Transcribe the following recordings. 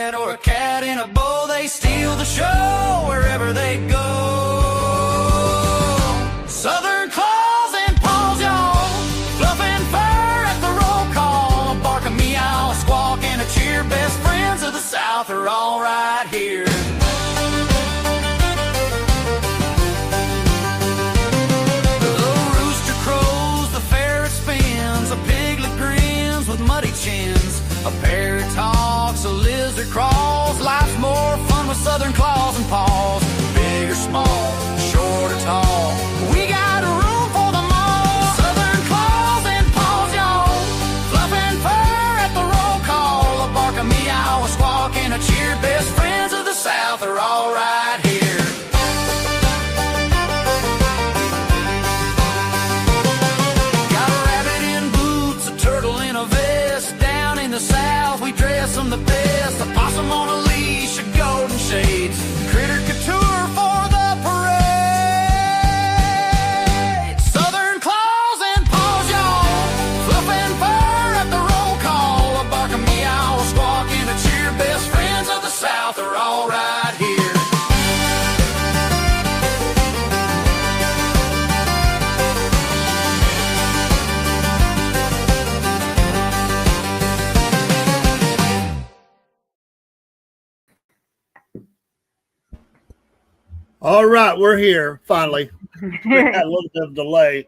cat or a cat in a bowl, they steal the show wherever they go. Southern claws and paws, y'all, fluff and fur at the roll call. A bark, a meow, a squawk, and a cheer. Best friends of the South are all right here. Muddy chins, a parrot talks, a lizard crawls. Life's more fun with Southern claws and paws. Big or small, short or tall, we got room for them all. Southern claws and paws, y'all, fluff and fur at the roll call. A bark, a meow, a squawk, and a cheer. Best friends of the South are all right here. The South, we dress them the best. A possum on a leash, a golden shades, critter couture for the parade. Southern claws and paws, y'all, fluff and fur at the roll call. A bark, a meow, a squawk, and a cheer. Best friends of the South are all right here. All right, we're here finally. We had a little bit of delay.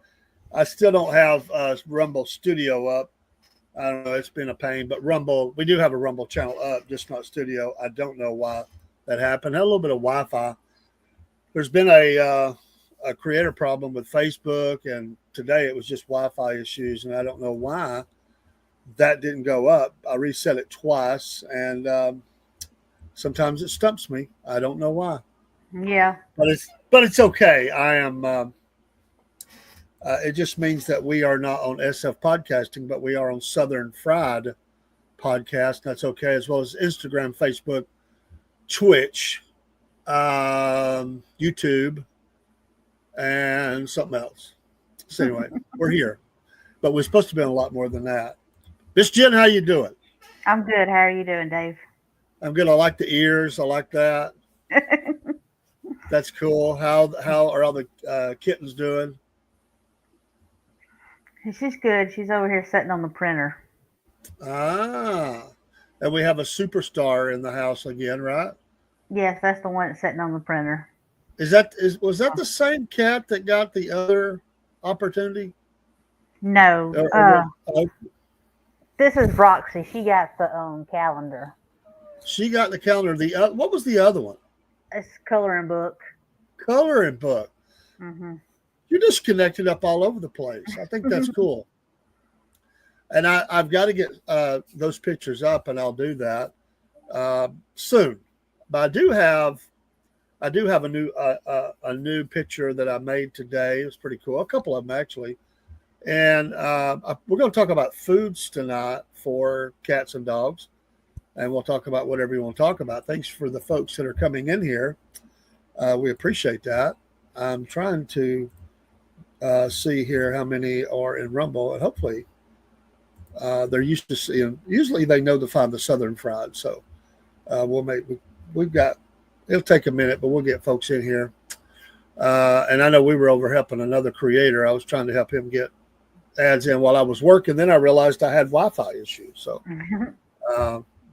I still don't have Rumble Studio up. I don't know, it's been a pain, but Rumble, we do have a Rumble channel up, just not Studio. I don't know why that happened. Had a little bit of Wi-Fi. There's been a creator problem with Facebook, and today it was just Wi-Fi issues, and I don't know why that didn't go up. I reset it twice, and sometimes it stumps me. I don't know why. Yeah, but it's okay. I am. It just means that we are not on SF Podcasting, but we are on Southern Fried Podcast. That's okay, as well as Instagram, Facebook, Twitch, YouTube, and something else. So anyway, we're here, but we're supposed to be on a lot more than that. Miss Jenn, how you doing? I'm good. How are you doing, Dave? I'm good. I like the ears. I like that. That's cool. How are all the kittens doing? She's good. She's over here sitting on the printer. Ah, and we have a superstar in the house again, right? Yes, that's the one that's sitting on the printer. Was that the same cat that got the other opportunity? No. This is Roxy. She got the calendar. She got the calendar. What was the other one? It's coloring book. Coloring book. Mm-hmm. You're just connected up all over the place. I think that's cool. And I've got to get those pictures up, and I'll do that soon. But I do have a new picture that I made today. It was pretty cool. A couple of them actually. And we're going to talk about foods tonight for cats and dogs. And we'll talk about whatever you want to talk about. Thanks for the folks that are coming in here. We appreciate that. I'm trying to see here how many are in Rumble, and hopefully they're used to seeing. Usually they know to find the Southern Fried. So we've got. It'll take a minute, but we'll get folks in here. And I know we were over helping another creator. I was trying to help him get ads in while I was working. Then I realized I had Wi-Fi issues. So.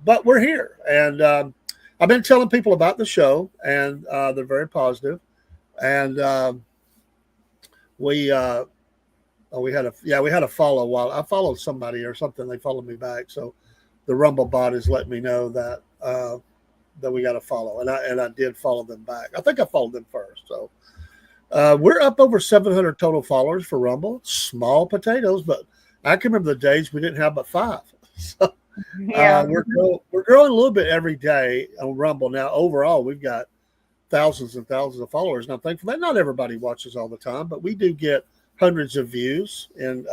But we're here, and I've been telling people about the show, and they're very positive. And we had a follow while I followed somebody or something. They followed me back, so the Rumble bot has let me know that that we got to follow, and I did follow them back. I think I followed them first, so we're up over 700 total followers for Rumble. Small potatoes, but I can remember the days we didn't have but 5. So. Yeah, we're growing a little bit every day on Rumble. Now, overall, we've got thousands and thousands of followers, and I'm thankful that not everybody watches all the time, but we do get hundreds of views, and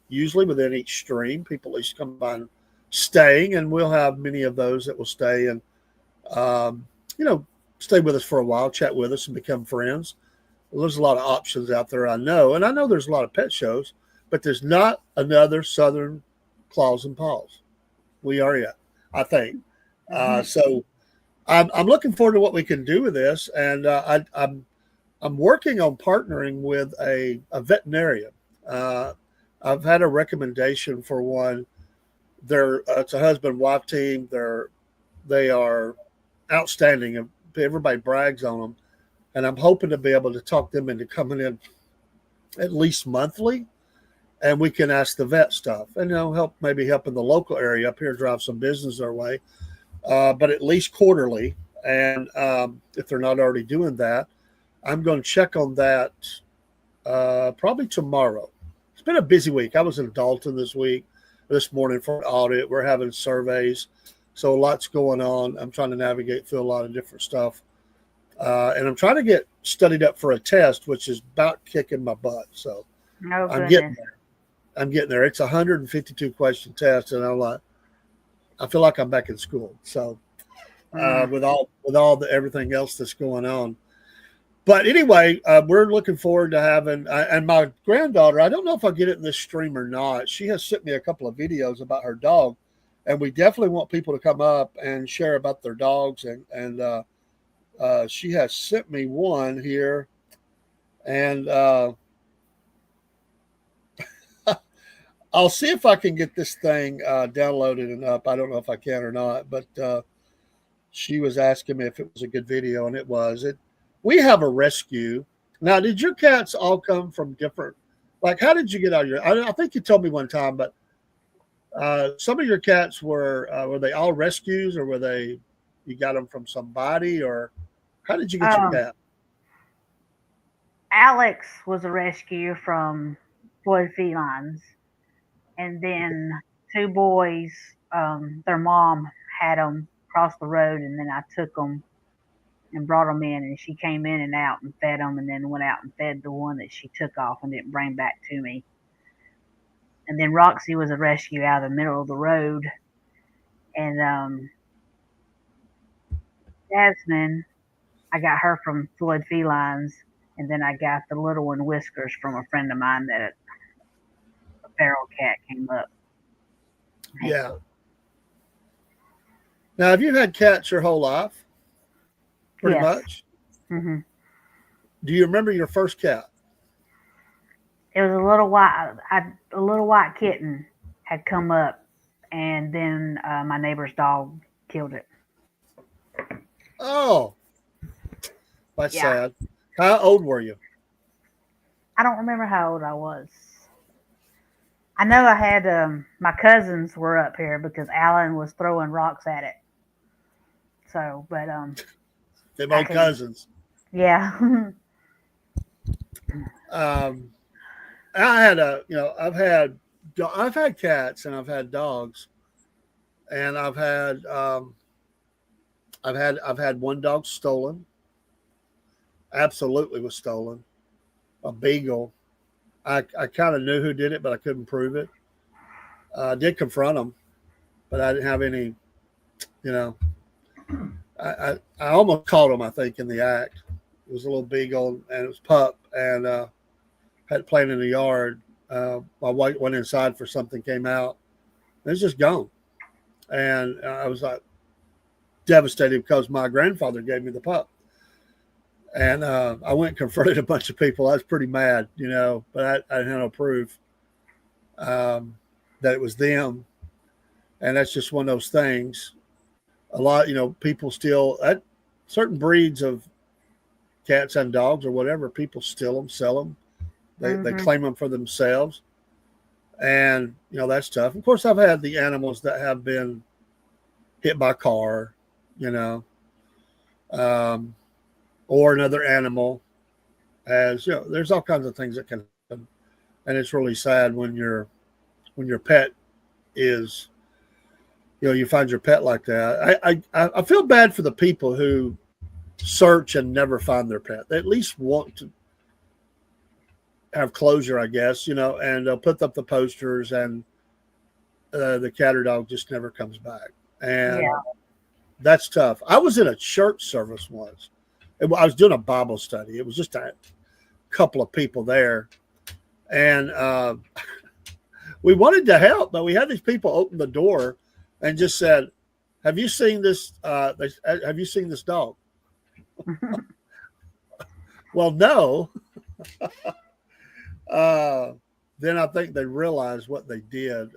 usually within each stream, people at least come by and staying, and we'll have many of those that will stay and stay with us for a while, chat with us, and become friends. Well, there's a lot of options out there, I know, and I know there's a lot of pet shows, but there's not another Southern Claws and Paws. We are it, I think. So I'm looking forward to what we can do with this, and I'm working on partnering with a veterinarian. I've had a recommendation for one. It's a husband-wife team. They are outstanding. Everybody brags on them, and I'm hoping to be able to talk them into coming in at least monthly, and we can ask the vet stuff, and help in the local area up here, drive some business our way, but at least quarterly. And if they're not already doing that, I'm going to check on that probably tomorrow. It's been a busy week. I was in Dalton this morning for an audit. We're having surveys, so lots going on. I'm trying to navigate through a lot of different stuff, and I'm trying to get studied up for a test, which is about kicking my butt. So I'm getting there. It's a 152 question test, and I feel like I'm back in school. So with all everything else that's going on. But anyway, we're looking forward to having, and my granddaughter, I don't know if I'll get it in this stream or not. She has sent me a couple of videos about her dog, and we definitely want people to come up and share about their dogs. And she has sent me one here, and I'll see if I can get this thing downloaded and up. I don't know if I can or not, but she was asking me if it was a good video, and it was. We have a rescue. Now, did your cats all come from different, like, how did you get out of I think you told me one time, but some of your cats were they all rescues, or you got them from somebody, or how did you get your cat? Alex was a rescue from Floyd Felines. And then 2 boys, their mom had them across the road, and then I took them and brought them in, and she came in and out and fed them, and then went out and fed the one that she took off and didn't bring back to me. And then Roxy was a rescue out of the middle of the road. And Jasmine, I got her from Floyd Felines, and then I got the little one, Whiskers, from a friend of mine that a feral cat came up. Yeah. Now, have you had cats your whole life? Pretty much? Mm-hmm. Do you remember your first cat? It was a little white kitten had come up, and then my neighbor's dog killed it. Oh, that's sad. How old were you? I don't remember how old I was. I know I had my cousins were up here because Alan was throwing rocks at it. So, but they're my cousins. Yeah. I had I've had cats and I've had dogs, and I've had one dog stolen. Absolutely was stolen. A beagle. I kind of knew who did it, but I couldn't prove it. I did confront them, but I didn't have any, I almost caught him, I think, in the act. It was a little beagle, and it was pup, and had it playing in the yard. My wife went inside for something, came out, and it was just gone. And I was like devastated because my grandfather gave me the pup. And I went and confronted a bunch of people. I was pretty mad, but I had no proof that it was them. And that's just one of those things. A lot, people still, certain breeds of cats and dogs or whatever, people steal them, sell them. They claim them for themselves. And, that's tough. Of course, I've had the animals that have been hit by a car, or another animal. There's all kinds of things that can happen, and it's really sad when your pet is, you find your pet like that. I feel bad for the people who search and never find their pet. They at least want to have closure, I guess, and they'll put up the posters, and the cat or dog just never comes back, and that's tough. I was in a church service once. I was doing a Bible study. It was just a couple of people there. And we wanted to help, but we had these people open the door and just said, have you seen this? Have you seen this dog? Well, no. uh, then I think they realized what they did.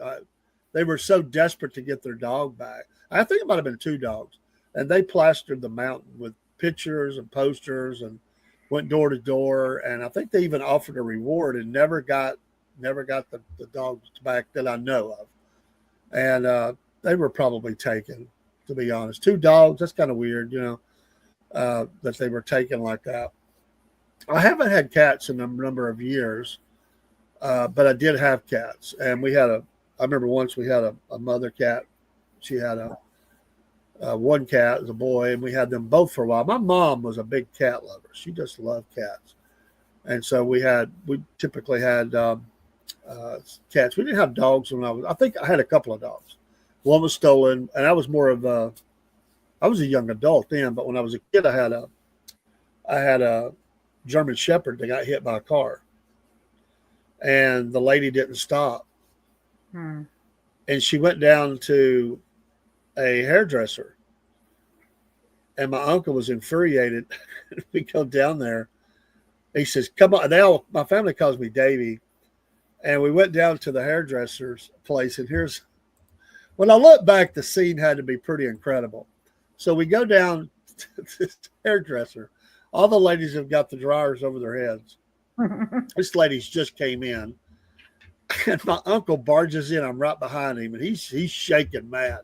They were so desperate to get their dog back. I think it might have been two dogs, and they plastered the mountain with pictures and posters and went door to door. And I think they even offered a reward and never got the dogs back that I know of. And they were probably taken, to be honest. Two dogs, that's kind of weird, that they were taken like that. I haven't had cats in a number of years, but I did have cats. And I remember once we had a mother cat. She had one cat, as a boy, and we had them both for a while. My mom was a big cat lover. She just loved cats. And so we typically had cats. We didn't have dogs I think I had a couple of dogs. One was stolen, and I was I was a young adult then, but when I was a kid, I had a German Shepherd that got hit by a car, and the lady didn't stop. And she went down to a hairdresser, and my uncle was infuriated. We go down there. He says, "Come on." My family calls me Davy. And we went down to the hairdresser's place. And when I look back, the scene had to be pretty incredible. So we go down to this hairdresser. All the ladies have got the dryers over their heads. This lady's just came in. And my uncle barges in. I'm right behind him. And he's shaking mad.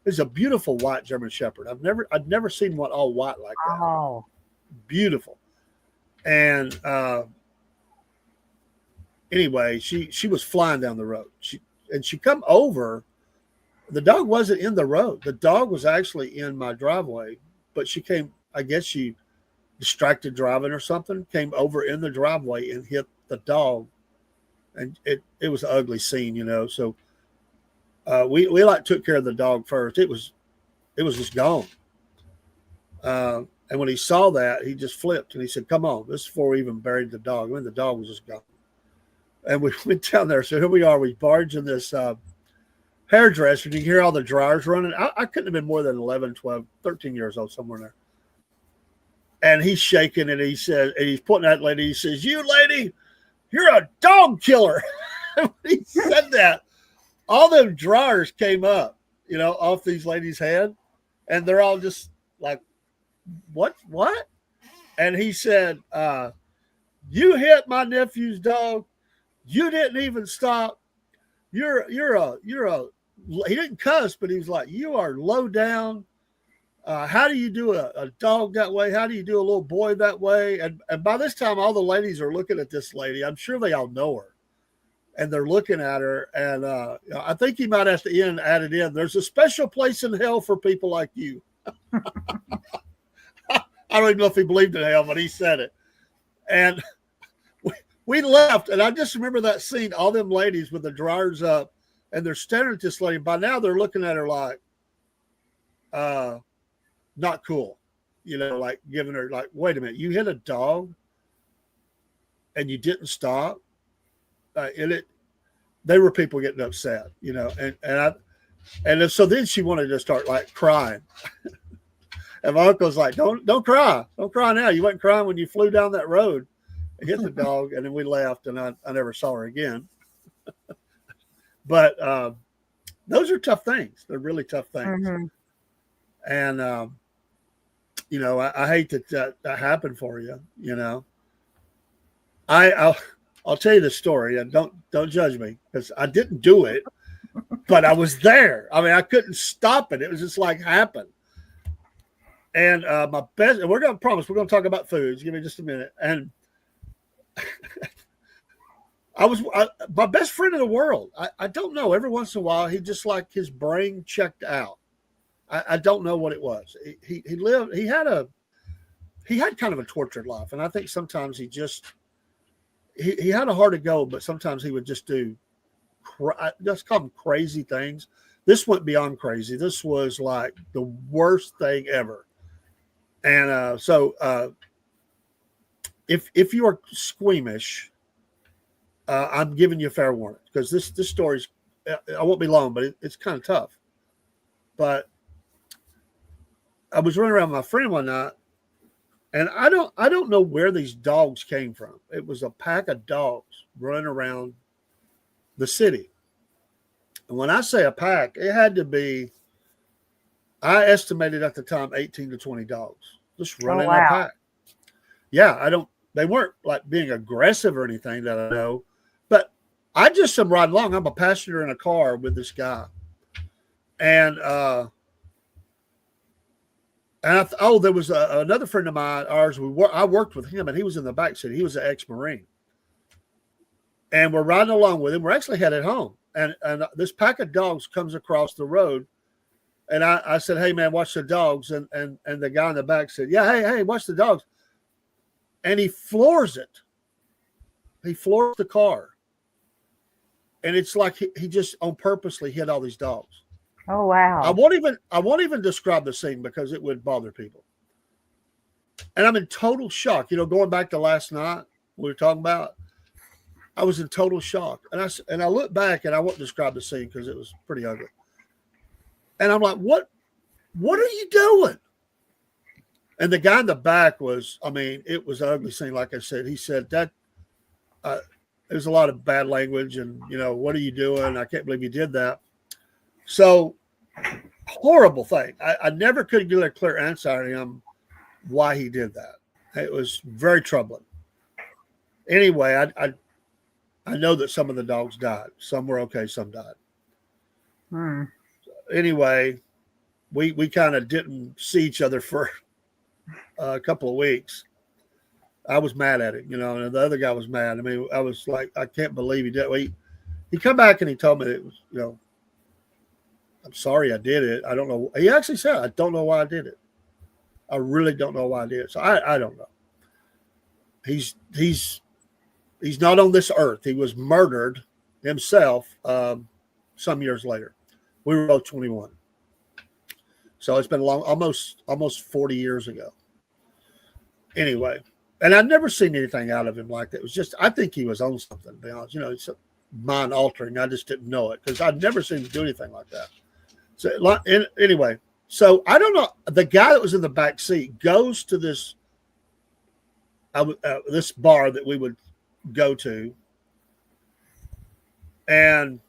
It's a beautiful white German Shepherd. I'd never seen one all white like that. Oh. Beautiful. And anyway, she was flying down the road. She come over. The dog wasn't in the road. The dog was actually in my driveway, but she came, I guess she distracted driving or something, came over in the driveway and hit the dog. And it was an ugly scene, So we took care of the dog first. It was just gone. And when he saw that, he just flipped and he said, "Come on." This is before we even buried the dog. I mean, the dog was just gone. And we went down there. So here we are. We barged in this hairdresser. And you hear all the dryers running. I couldn't have been more than 11, 12, 13 years old, somewhere in there. And he's shaking, and he's pointing at that lady. He says, "You lady, you're a dog killer." When he said that, all them dryers came up, off these ladies' head. And they're all just like, what? And he said, "You hit my nephew's dog. You didn't even stop. You're a," he didn't cuss, but he was like, "You are low down. How do you do a dog that way? How do you do a little boy that way?" And by this time, all the ladies are looking at this lady. I'm sure they all know her. And they're looking at her. And I think he might have to added in, "There's a special place in hell for people like you." I don't even know if he believed in hell, but he said it. And we left, and I just remember that scene, all them ladies with the dryers up, and they're staring at this lady. By now, they're looking at her like, not cool. Like giving her, like, "Wait a minute, you hit a dog and you didn't stop?" They were people getting upset, and so then she wanted to start like crying. And my uncle's like, don't cry. Don't cry now. You wasn't crying when you flew down that road and hit the dog." And then we left, and I never saw her again. But those are tough things. They're really tough things. Mm-hmm. And, I hate that happened for you, I'll tell you the story, and don't judge me, because I didn't do it, but I was there. I mean, I couldn't stop it. It was just like happened. And my best, and we're going to talk about foods. Give me just a minute. And my best friend in the world. I don't know. Every once in a while, he just like his brain checked out. I don't know what it was. He had kind of a tortured life, and I think sometimes he had a heart of gold, but sometimes he would just do, just call them crazy things. This went beyond crazy. This was like the worst thing ever. And so if you are squeamish, I'm giving you a fair warning, because this story's, I won't be long, but it's kind of tough. But I was running around with my friend one night, and I don't know where these dogs came from. It was a pack of dogs running around the city. And when I say a pack, it had to be, I estimated at the time 18 to 20 dogs just Oh running in a wow. pack. Yeah, they weren't like being aggressive or anything that I know, but I just am riding along. I'm a passenger in a car with this guy. And, there was another friend of mine, ours. I worked with him, and he was in the back seat. He was an ex-Marine, and we're riding along with him. We're actually headed home, and this pack of dogs comes across the road, and I said, "Hey man, watch the dogs." And the guy in the back said, "Yeah, hey, watch the dogs." And he floors it. He floors the car, and it's like he just on purposely hit all these dogs. Oh I wow. won't even describe the scene because it would bother people. And I'm in total shock. Going back to last night, we were talking about, I was in total shock. And I look back, and I won't describe the scene because it was pretty ugly. And I'm like, what are you doing? And the guy in the back was, I mean, it was an ugly scene. Like I said, he said that there's a lot of bad language, and what are you doing? I can't believe you did that. So horrible thing. I never could get a clear answer to him why he did that. It was very troubling. Anyway, I know that some of the dogs died. Some were okay, some died. Hmm. Anyway, we kind of didn't see each other for a couple of weeks. I was mad at him, and the other guy was mad. I mean, I was like, I can't believe he did. He come back and he told me that it was, I'm sorry I did it. I don't know. He actually said, I don't know why I did it. I really don't know why I did it. So I don't know. He's not on this earth. He was murdered himself some years later. We were both 21. So it's been long, almost 40 years ago. Anyway, and I've never seen anything out of him like that. It was just, I think he was on something, to be honest. It's mind altering. I just didn't know it because I'd never seen him do anything like that. So anyway, so I don't know. The guy that was in the back seat goes to this bar that we would go to, and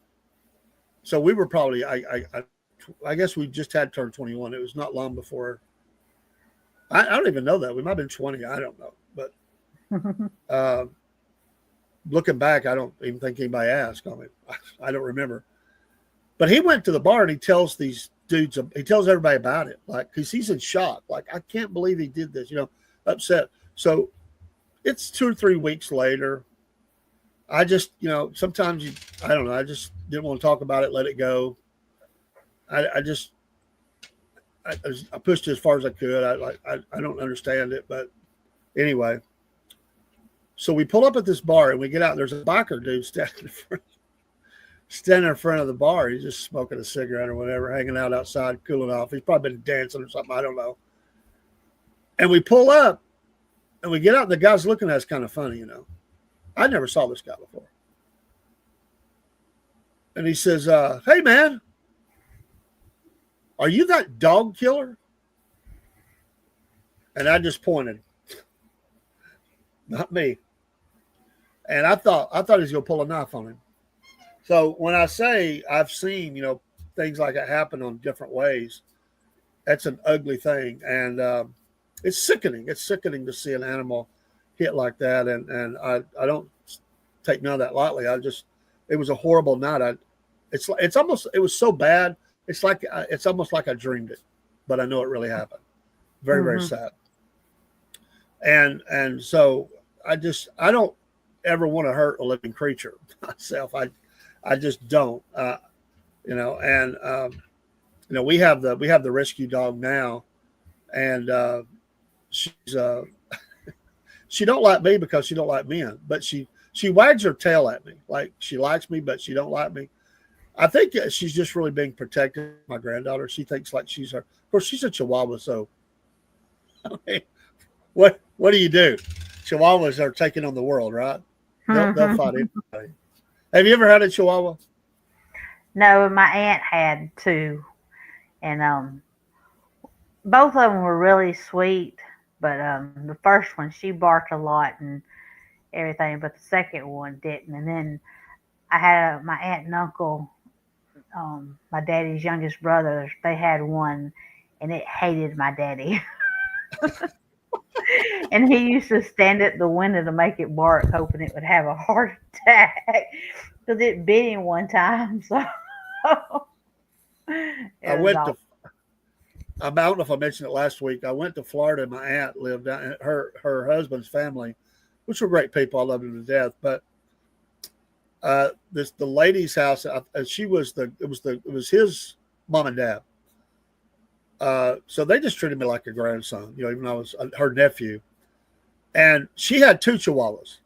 so we were probably I guess we just had turned 21. It was not long before. I don't even know that. We might have been 20. I don't know, but looking back, I don't even think anybody asked. I mean, I don't remember. But he went to the bar and he tells these dudes, he tells everybody about it, like, because he's in shock. Like, I can't believe he did this, upset. So it's 2 or 3 weeks later. I just, sometimes I don't know. I just didn't want to talk about it, let it go. I pushed it as far as I could. I don't understand it, but anyway. So we pull up at this bar and we get out, and there's a biker dude standing in front of the bar. He's just smoking a cigarette or whatever, hanging out outside, cooling off. He's probably been dancing or something. I don't know. And we pull up and we get out, and the guy's looking at us kind of funny, I never saw this guy before. And he says, "Hey, man, are you that dog killer?" And I just pointed. Not me. And I thought he was going to pull a knife on him. So when I say I've seen, things like that happen on different ways, that's an ugly thing. And it's sickening. It's sickening to see an animal hit like that. And I don't take none of that lightly. It was a horrible night. It was so bad. It's almost like I dreamed it, but I know it really happened. Very, very sad. And so I don't ever want to hurt a living creature myself. I just don't, and we have the rescue dog now, and she's she don't like me because she don't like men, but she wags her tail at me like she likes me, but she don't like me. I think she's just really being protected. My granddaughter, she thinks like she's her. Of course, she's a Chihuahua, so I mean, what do you do? Chihuahuas are taking on the world, right? They'll fight anybody. Have you ever had a Chihuahua? No, my aunt had two, and both of them were really sweet, but the first one she barked a lot and everything, but the second one didn't. And then I had my aunt and uncle, my daddy's youngest brother. They had one, and it hated my daddy. And he used to stand at the window to make it bark, hoping it would have a heart attack because it bit him one time. So I it was went to. awful. I don't know if I mentioned it last week. I went to Florida, and my aunt lived down. And her husband's family, which were great people. I loved them to death. But the lady's house, she was it was his mom and dad. So they just treated me like a grandson, even though I was her nephew. And she had two Chihuahuas.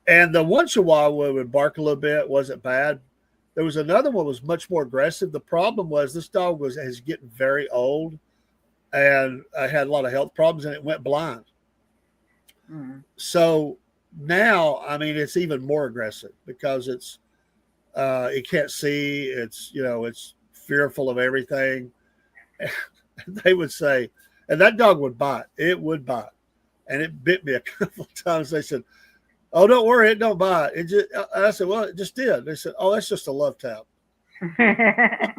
And the one Chihuahua would bark a little bit, wasn't bad. There was another one was much more aggressive. The problem was this dog is getting very old, and I had a lot of health problems, and it went blind. Mm. So now, I mean, it's even more aggressive because it can't see. It's fearful of everything. And they would say, and that dog would bite. It would bite, and it bit me a couple of times. They said, "Oh, don't worry, it don't bite." I said, "Well, it just did." They said, "Oh, that's just a love tap." I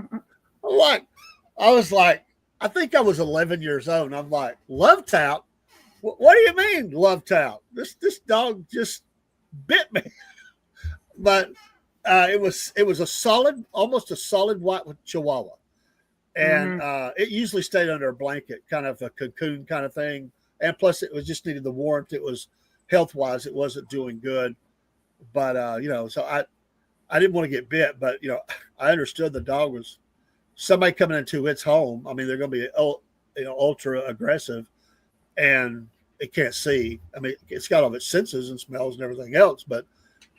was like, I think I was 11 years old, and I'm like, love tap? What do you mean, love tap? This dog just bit me. But it was a solid, almost a solid white Chihuahua, and it usually stayed under a blanket, kind of a cocoon kind of thing. And plus, it was just needed the warmth. It was health wise, it wasn't doing good. But so I didn't want to get bit, but I understood the dog was somebody coming into its home. I mean, they're going to be ultra aggressive, and it can't see. I mean, it's got all its senses and smells and everything else,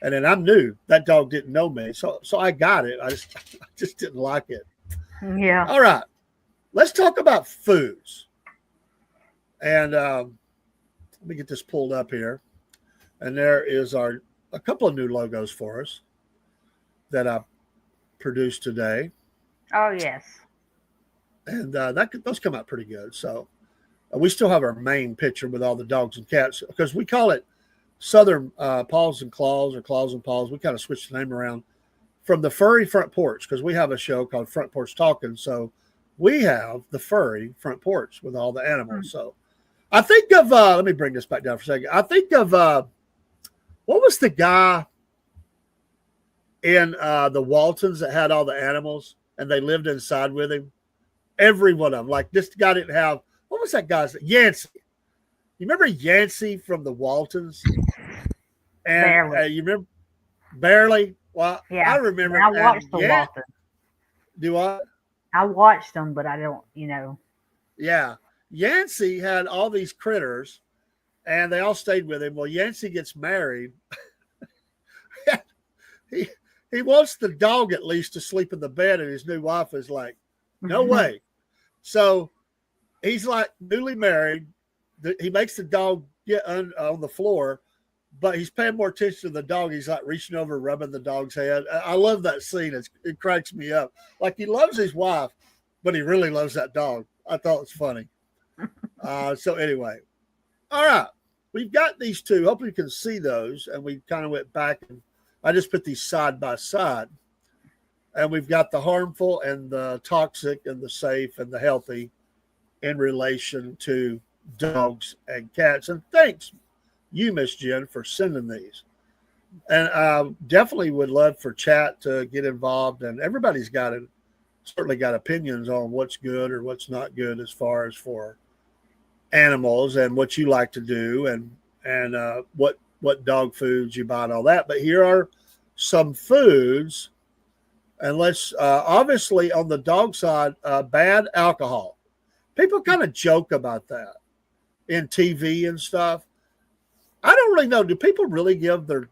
and then I'm new. That dog didn't know me, so I got it. I just didn't like it. Yeah. All right, let's talk about foods. And let me get this pulled up here, and there is a couple of new logos for us that I produced today. Oh yes. And those come out pretty good. So we still have our main picture with all the dogs and cats because we call it Southern Paws and Claws or Claws and Paws. We kind of switched the name around from the furry front porch because we have a show called Front Porch Talking. So we have the furry front porch with all the animals. So I think of let me bring this back down for a second. I think of what was the guy in the Waltons that had all the animals and they lived inside with him? Every one of them. Like this guy didn't have, what was that guy's name? Yancey. You remember Yancey from the Waltons? And you remember Barely? Well, Yeah. I remember. I watched the Waltons. Do I? I watched them, but I don't, Yeah. Yancey had all these critters and they all stayed with him. Well, Yancey gets married. he wants the dog at least to sleep in the bed, and his new wife is like, no way. So he's like newly married. He makes the dog get on the floor, but he's paying more attention to the dog. He's like reaching over, rubbing the dog's head. I love that scene. It cracks me up. Like he loves his wife, but he really loves that dog. I thought it was funny. So anyway, all right. We've got these two. Hopefully you can see those. And we kind of went back and I just put these side by side. And we've got the harmful and the toxic and the safe and the healthy in relation to dogs and cats. And thanks, you, Miss Jenn, for sending these. And I definitely would love for chat to get involved. And everybody's certainly got opinions on what's good or what's not good as far as for animals and what you like to do and what dog foods you buy and all that. But here are some foods. And let's obviously on the dog side, bad alcohol. People kind of joke about that in TV and stuff. I don't really know. Do people really give their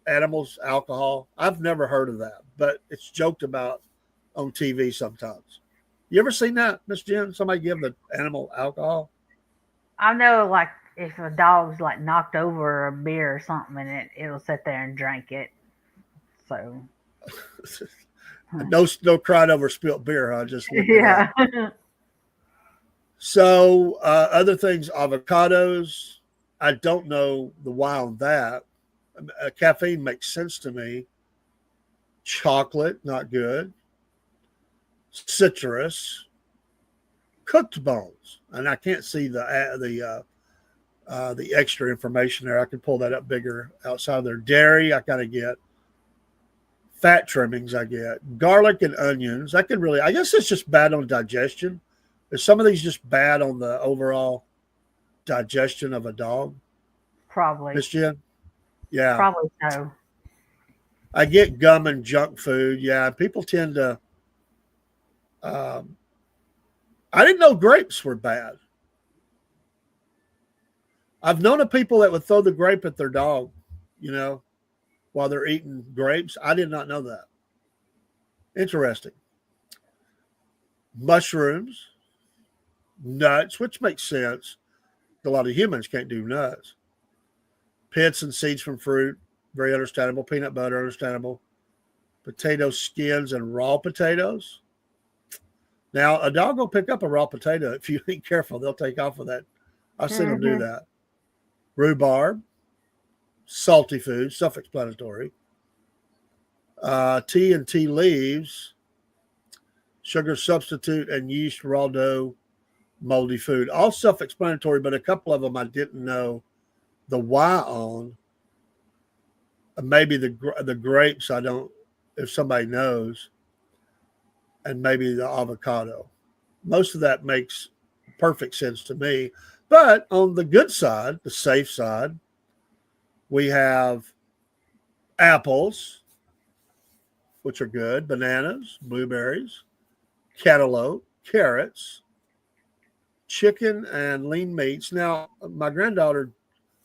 animals alcohol? I've never heard of that, but it's joked about on TV sometimes. You ever seen that, Miss Jenn? Somebody give the animal alcohol? I know, like, if a dog's, like, knocked over a beer or something, and it'll sit there and drink it. So. No crying over spilt beer, huh? Just yeah. So other things, avocados. I don't know the why on that. Caffeine makes sense to me. Chocolate, not good. Citrus, cooked bones, and I can't see the extra information there. I can pull that up bigger outside there. Dairy, I kind of get. Fat trimmings, I get. Garlic and onions. I can really. I guess it's just bad on digestion. Is some of these just bad on the overall digestion of a dog, Probably. Miss Jen? Yeah, Probably so. I get gum and junk food. Yeah, people tend to. Um, I didn't know grapes were bad. I've known of people that would throw the grape at their dog, you know, while they're eating grapes. I did not know that. Interesting. Mushrooms, nuts, which makes sense. A lot of humans can't do nuts. Pits and seeds from fruit, very understandable. Peanut butter, understandable. Potato skins and raw potatoes. Now, a dog will pick up a raw potato. If you ain't careful, they'll take off with that. I've seen them do that. Rhubarb, salty food, self-explanatory. Tea and tea leaves, sugar substitute, and yeast, raw dough, moldy food. All self-explanatory, but a couple of them I didn't know the why on. Maybe the grapes, I don't, if somebody knows, and maybe the avocado. Most of that makes perfect sense to me. But on the good side, the safe side, we have apples, which are good, bananas, blueberries, cantaloupe, carrots, chicken, and lean meats. Now, my granddaughter,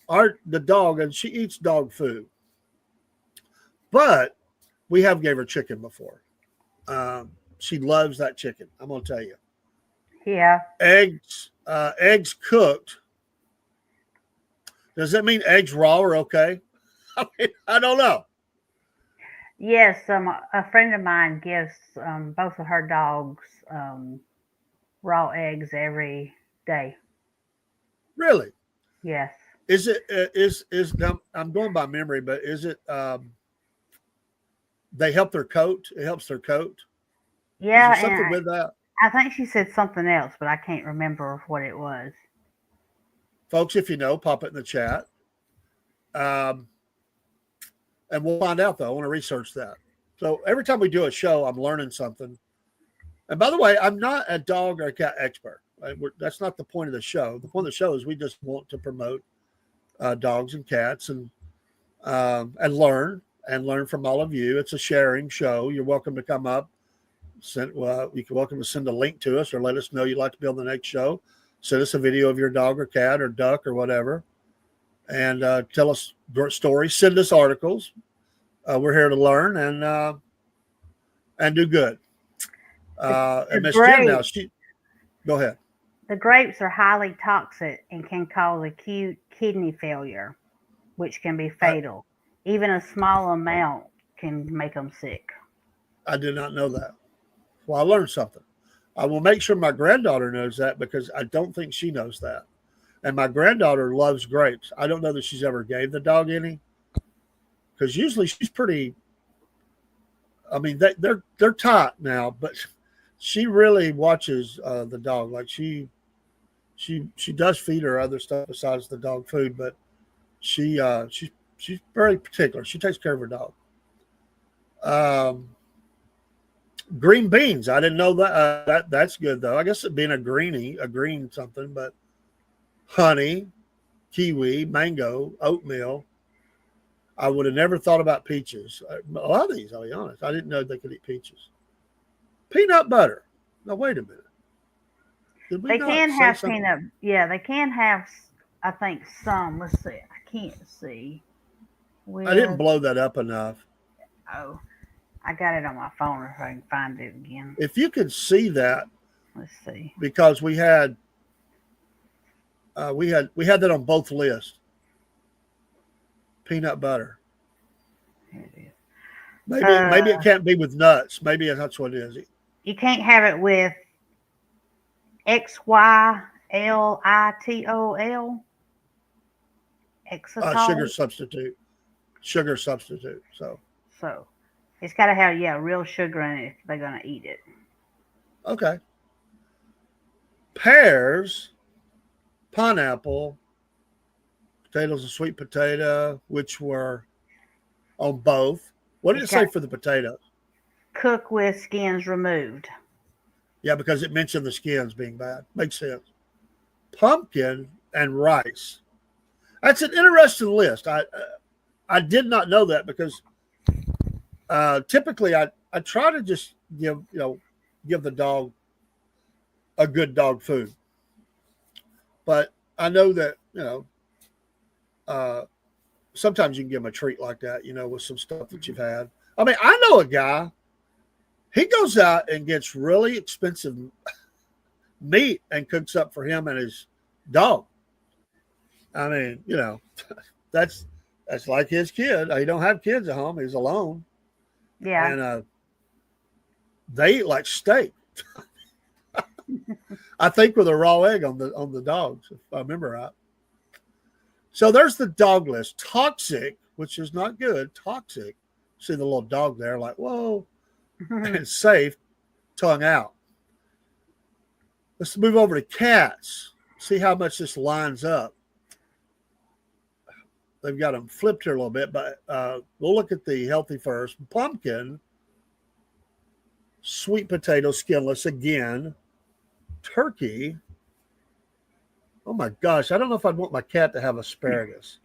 the dog, and she eats dog food, but we have gave her chicken before. She loves that chicken. I'm gonna tell you. Yeah. Eggs cooked. Does that mean eggs raw are okay? I don't know. Yes. A friend of mine gives both of her dogs raw eggs every day. Really? Yes. Is it is now I'm going by memory, but is it they help their coat? It helps their coat. Is Yeah, there and something with that? I think she said something else, but I can't remember what it was. Folks, if you know, pop it in the chat. Um, and we'll find out, though. I want to research that. So every time we do a show, I'm learning something. And by the way, I'm not a dog or a cat expert. Right? That's not the point of the show. The point of the show is we just want to promote dogs and cats and learn from all of you. It's a sharing show. You're welcome to come up. You can welcome to send a link to us or let us know you'd like to be on the next show. Send us a video of your dog or cat or duck or whatever, and tell us stories. Send us articles. We're here to learn and do good. And Miss Jen, now go ahead. The grapes are highly toxic and can cause acute kidney failure, which can be fatal. Even a small amount can make them sick. I did not know that. Well, I learned something. I will make sure my granddaughter knows that because I don't think she knows that. And my granddaughter loves grapes. I don't know that she's ever gave the dog any because usually she's pretty. I mean, they're tight now, but she really watches the dog. Like she does feed her other stuff besides the dog food, but she's very particular. She takes care of her dog. Green beans. I didn't know that. That's good though. I guess it being a green something, but honey, kiwi, mango, oatmeal. I would have never thought about peaches. A lot of these, I'll be honest, I didn't know they could eat peaches. Peanut butter. Now wait a minute. They can have peanut. Yeah, they can have. I think some. Let's see. I can't see. I didn't blow that up enough. Oh. I got it on my phone if I can find it again. If you could see that, let's see. Because we had that on both lists. Peanut butter. Here it is. Maybe it can't be with nuts. Maybe that's what it is. You can't have it with Xylitol. Sugar Exitol. substitute. Sugar substitute. So, So it's got to have real sugar in it if they're gonna eat it. okay. Pears, pineapple, potatoes and sweet potato, which were on both. What did It's it say got for the potatoes? cook with skins removed. Yeah, because it mentioned the skins being bad. Makes sense. Pumpkin and rice. That's an interesting list. I did not know that because typically I try to just give the dog a good dog food, but I know that uh, sometimes you can give them a treat like that, with some stuff that you've had. I mean, I know a guy. He goes out and gets really expensive meat and cooks up for him and his dog. I mean, that's like his kid. He don't have kids at home. He's alone, Yeah. and they eat like steak. I think with a raw egg on the dogs, if I remember right. So there's the dog list. Toxic, which is not good. Toxic. See the little dog there, like whoa, and safe, tongue out. Let's move over to cats. See how much this lines up. They've got them flipped here a little bit, but we'll look at the healthy first. Pumpkin, sweet potato, skinless again. Turkey. Oh my gosh, I don't know if I'd want my cat to have asparagus.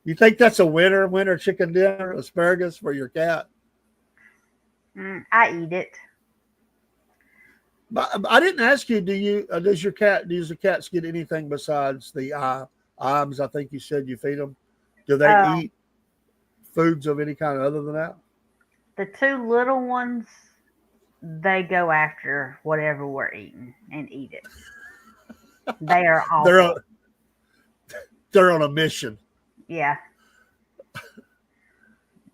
You think that's a winter chicken dinner, asparagus for your cat? I eat it. But I didn't ask you. Does the cats get anything besides the IMs? I think you said you feed them. Do they eat foods of any kind other than that? The two little ones, they go after whatever we're eating and eat it. They are awful. They're on a mission. Yeah.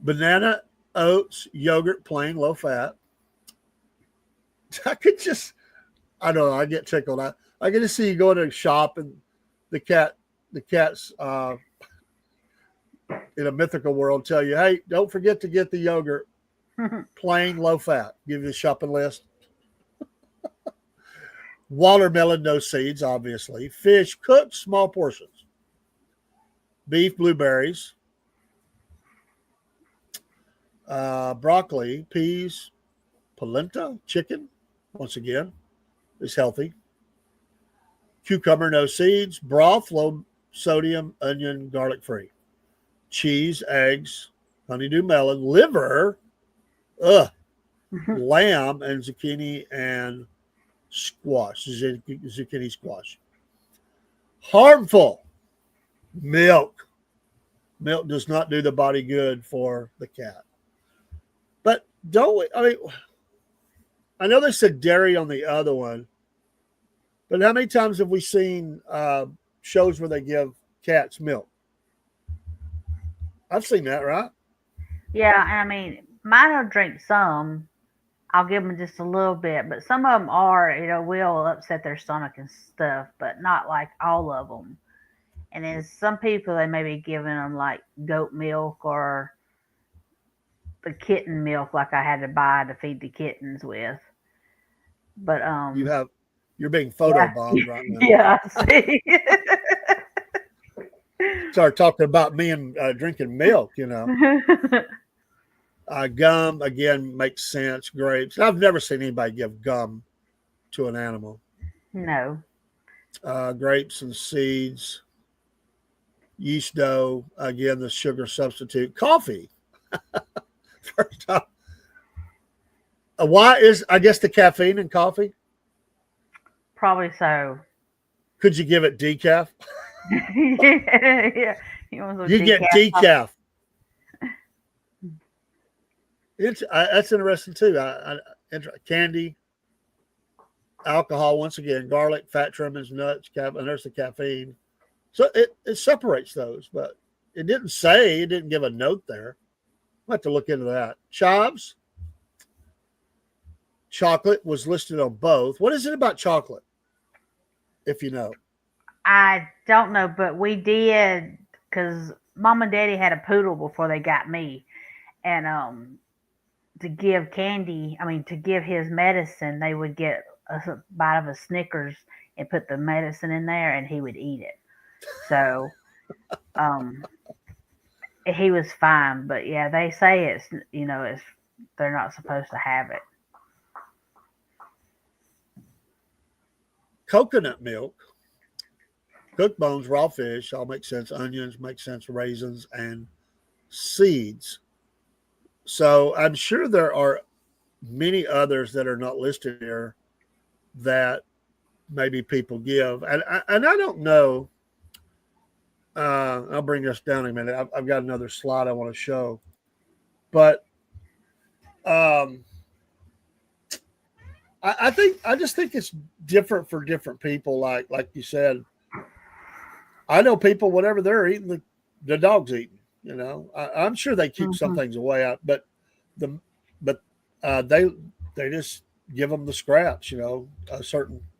Banana, oats, yogurt, plain, low fat. I don't know. I get tickled. I get to see you go to a shop and the cat's in a mythical world tell you, hey, don't forget to get the yogurt, plain, low fat. Give you the shopping list. Watermelon, no seeds, obviously. Fish, cooked, small portions. Beef, blueberries. Broccoli, peas, polenta, chicken, once again, is healthy. Cucumber, no seeds. Broth, low sodium, onion, garlic free. Cheese, eggs, honeydew melon, liver, lamb, and zucchini and squash, zucchini squash. Harmful, milk. Milk does not do the body good for the cat. But I know they said dairy on the other one, but how many times have we seen shows where they give cats milk? I've seen that, right? Yeah, I mean, mine will drink some. I'll give them just a little bit, but some of them will upset their stomach and stuff, but not like all of them. And then some people, they may be giving them like goat milk or the kitten milk, like I had to buy to feed the kittens with. But you're being photobombed right now. Yeah, see. Start talking about me and drinking milk, Gum, again, makes sense. Grapes. I've never seen anybody give gum to an animal. No. Grapes and seeds. Yeast dough, again, the sugar substitute. Coffee. First time. Why is, I guess, the caffeine in coffee? Probably so. Could you give it decaf? Yeah. You get decaf. That's interesting too. Candy, alcohol, once again, garlic, fat trimmings, nuts, and there's the caffeine. So it separates those, but it didn't give a note there. I'll have to look into that. Chives, chocolate was listed on both. What is it about chocolate, if you know? I don't know, but we did because Mom and Daddy had a poodle before they got me, and to give candy, I mean to give his medicine, they would get a bite of a Snickers and put the medicine in there, and he would eat it. So um, he was fine, but yeah, they say it's it's they're not supposed to have it. Coconut milk, cooked bones, raw fish, all make sense. Onions make sense. Raisins and seeds. So I'm sure there are many others that are not listed here that maybe people give, and I don't know. I'll bring this down in a minute. I've got another slide I want to show, but um, I just think it's different for different people. Like you said, I know people whatever they're eating, the dog's eating. I'm sure they keep some Hmm. things away out, but the but they just give them the scraps.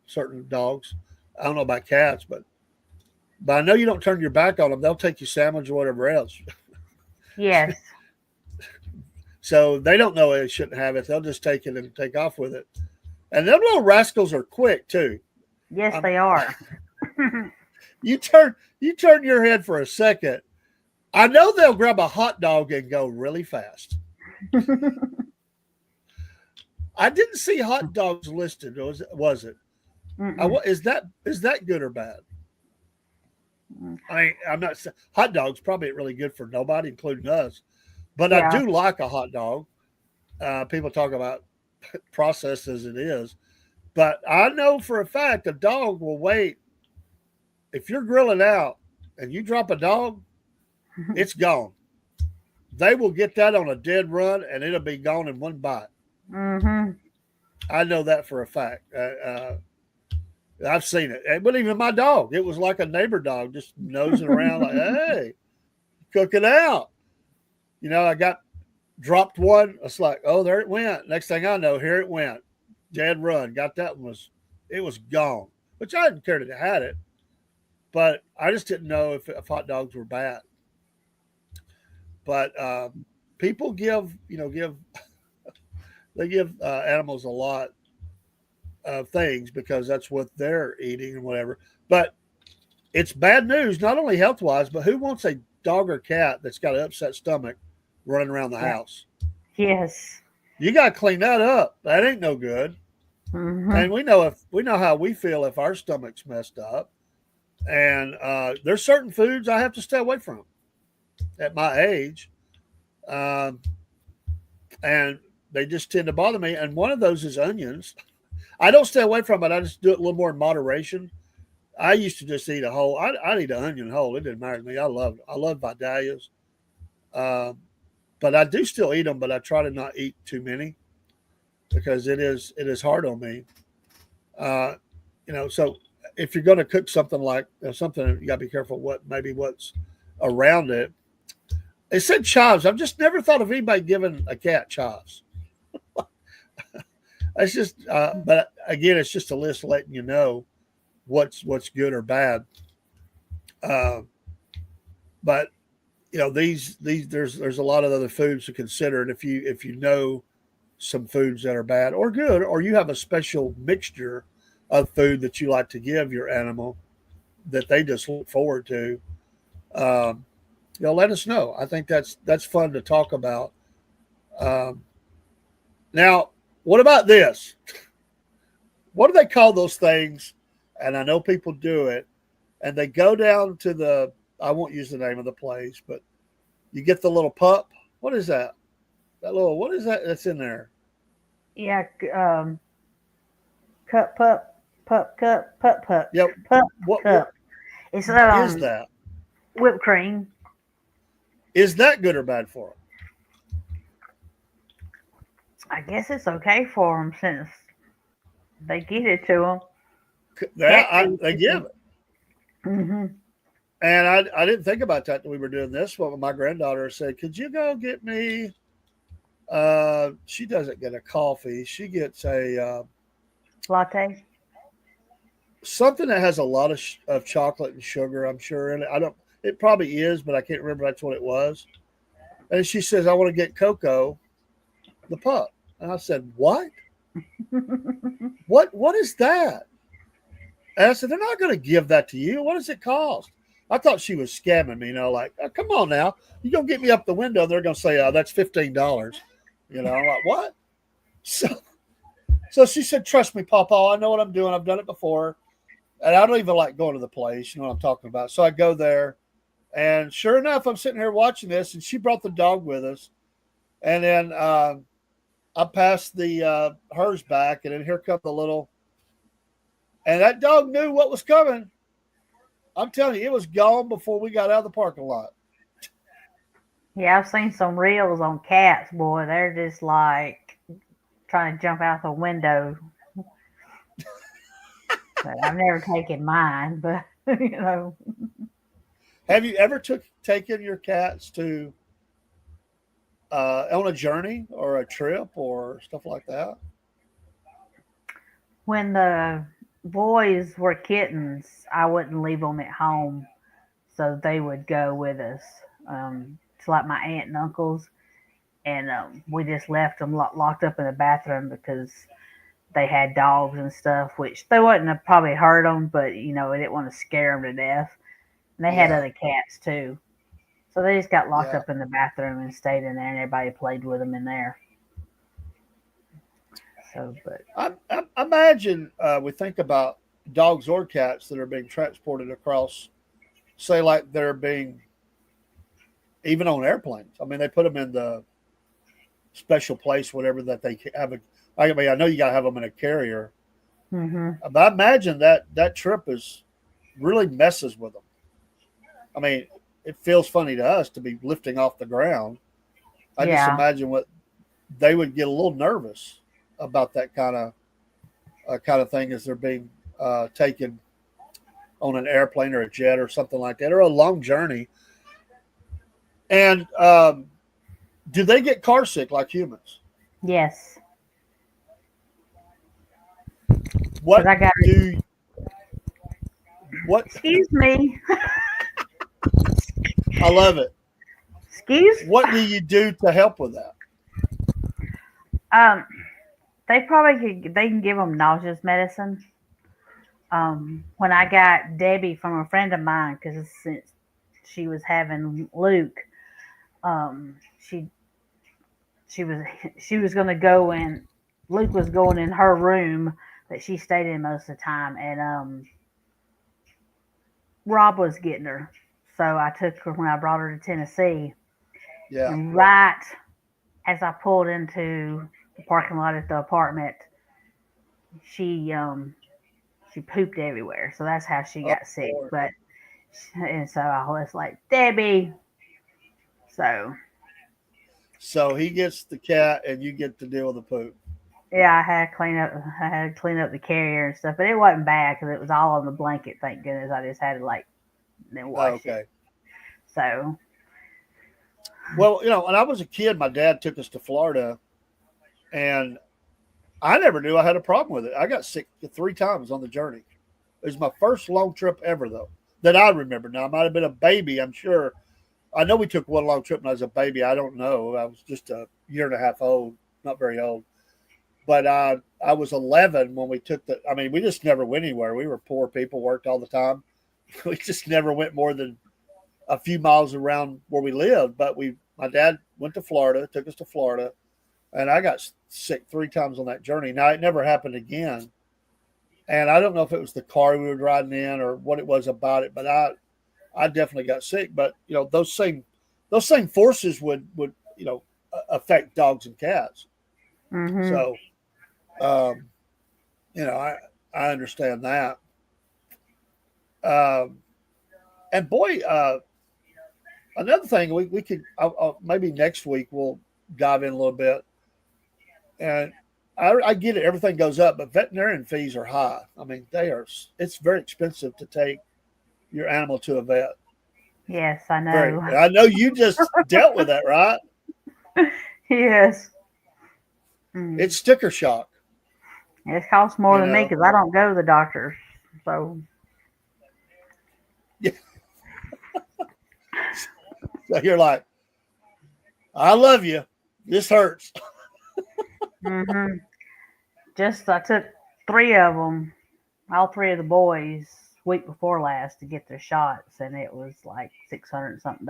Certain dogs. I don't know about cats, but I know you don't turn your back on them. They'll take your sandwich or whatever else. Yes, So they don't know they shouldn't have it. They'll just take it and take off with it. And them little rascals are quick too. yes, Um, they are. you turn your head for a second. I know they'll grab a hot dog and go really fast. I didn't see hot dogs listed. Was it? Mm-mm. Is that good or bad? I'm not saying hot dogs probably ain't really good for nobody, including us. But I Yeah. do like a hot dog. People talk about processed as it is, but I know for a fact a dog will wait. If you're grilling out and you drop a dog, it's gone. They will get that on a dead run and it'll be gone in one bite. Mhm. I know that for a fact. I've seen it. But even my dog, it was like a neighbor dog just nosing around like, hey, cook it out. I got dropped one. It's like, oh, there it went. Next thing I know, here it went. Dead run. Got that one it was gone. Which I didn't care that it had it, but I just didn't know if hot dogs were bad. But people give they give animals a lot of things because that's what they're eating and whatever. But it's bad news, not only health wise, but who wants a dog or cat that's got an upset stomach running around the Yeah. house? Yes. You got to clean that up. That ain't no good. Mhm. And we know how we feel if our stomach's messed up. And there's certain foods I have to stay away from at my age, um, and they just tend to bother me. And one of those is onions. I don't stay away from it. I just do it a little more in moderation. I used to just eat a whole. I'd eat an onion whole. It didn't matter to me. I love Vidalias, um, but I do still eat them. But I try to not eat too many because it is hard on me. Uh, so if you're going to cook something like something, you got to be careful what's around it. It said chives. I've just never thought of anybody giving a cat chives. It's just, but again, it's just a list letting you know what's good or bad. Uh, but these there's a lot of other foods to consider, and if you know some foods that are bad or good, or you have a special mixture of food that you like to give your animal that they just look forward to, um, let us know. I think that's fun to talk about. Um, Now, what about this? What do they call those things? And I know people do it, and they go down to I won't use the name of the place, but you get the little pup. What is that? What is that that's in there? Yeah. Cup pup cup pup pup Yep. pup What cup. It's is that? whipped cream. Is that good or bad for I guess it's okay for them since they get it to them. them? Cat They food. give it. Mhm. And I didn't think about that when we were doing this. But my granddaughter said, "Could you go get me She doesn't get a coffee. She gets a Latte. something that has a lot of chocolate and sugar. I'm sure in it. I don't. It probably is, but I can't remember that's what it was. And she says, "I want to get Coco, the pup." And I said, "What? What is that?" And I said, "They're not going to give that to you. What does it cost?" I thought she was scamming me. Like, oh, come on now, you gonna get me up the window? They're going to say, "Oh, that's $15." I'm like, what? So, so she said, "Trust me, Papa. I know what I'm doing. I've done it before." And I don't even like going to the place. You know what I'm talking about. So I go there, and sure enough, I'm sitting here watching this, and she brought the dog with us. And then I passed the hers back, and then here come the little. And that dog knew what was coming. I'm telling you, it was gone before we got out of the parking lot. Yeah, I've seen some reels on cats, boy. They're just like trying to jump out the window. But I've never taken mine, but you know. Have you ever taken your cats to on a journey or a trip or stuff like that? When the boys were kittens, I wouldn't leave them at home, so they would go with us. To like my aunt and uncles, and we just left them locked up in the bathroom because they had dogs and stuff, which they wouldn't have probably hurt them, but we didn't want to scare them to death. And they had Yeah, other cats too, so they just got locked yeah. up in the bathroom and stayed in there, and everybody played with them in there. So, but I imagine we think about dogs or cats that are being transported across, say, like they're being even on airplanes. I mean, they put them in the special place, whatever that they have. I mean, I know you got to have them in a carrier, hmm but I imagine that trip is really messes with them. I mean, it feels funny to us to be lifting off the ground. I just yeah, imagine what they would get a little nervous about that kind of thing as they're being taken on an airplane or a jet or something like that, or a long journey. And do they get car sick like humans? yes, because What I got. do what? Excuse me. I love it. Excuse. What do you do to help with that? Um, they probably could. They can give them nauseous medicine. When I got Debbie from a friend of mine, because since she was having Luke, she was she was going to go in. Luke was going in her room that she stayed in most of the time, and Rob was getting her. So I took her when I brought her to Tennessee, Yeah. and right as I pulled into the parking lot at the apartment, she she pooped everywhere. So that's how she Oh, got sick. Lord. But and so I was like, Debbie. So So he gets the cat, and you get to deal with the poop. yeah, I had to clean up the carrier and stuff, but it wasn't bad because it was all on the blanket. Thank goodness. I just had to like then Oh, wash it. okay. So Well, when I was a kid, my dad took us to Florida, and I never knew I had a problem with it. I got sick 3 times on the journey. It was my first long trip ever, though, that I remember. Now, I might have been a baby, I'm sure. I know we took one long trip when I was a baby. I don't know. I was just a year and a half old, not very old. But I was 11 when we took the. I mean, we just never went anywhere. We were poor people, worked all the time. We just never went more than a few miles around where we lived. But my dad went to Florida, took us to Florida, and I got sick 3 times on that journey. Now, it never happened again. And I don't know if it was the car we were riding in or what it was about it, but I definitely got sick. But those same forces would affect dogs and cats. mhm. So um, I understand that. Um, and boy, another thing we could maybe next week we'll dive in a little bit. And I get it, everything goes up, but veterinarian fees are high. I mean, it's very expensive to take your animal to a vet. Yes, I Very. know. I know you just dealt with that, right? Yes. It's sticker shock. It costs more than me because I don't go to the doctor. So, yeah. So you're like, I love you. This hurts. Just I took 3 of them, all 3 of the boys, week before last to get their shots, and it was like $600 something.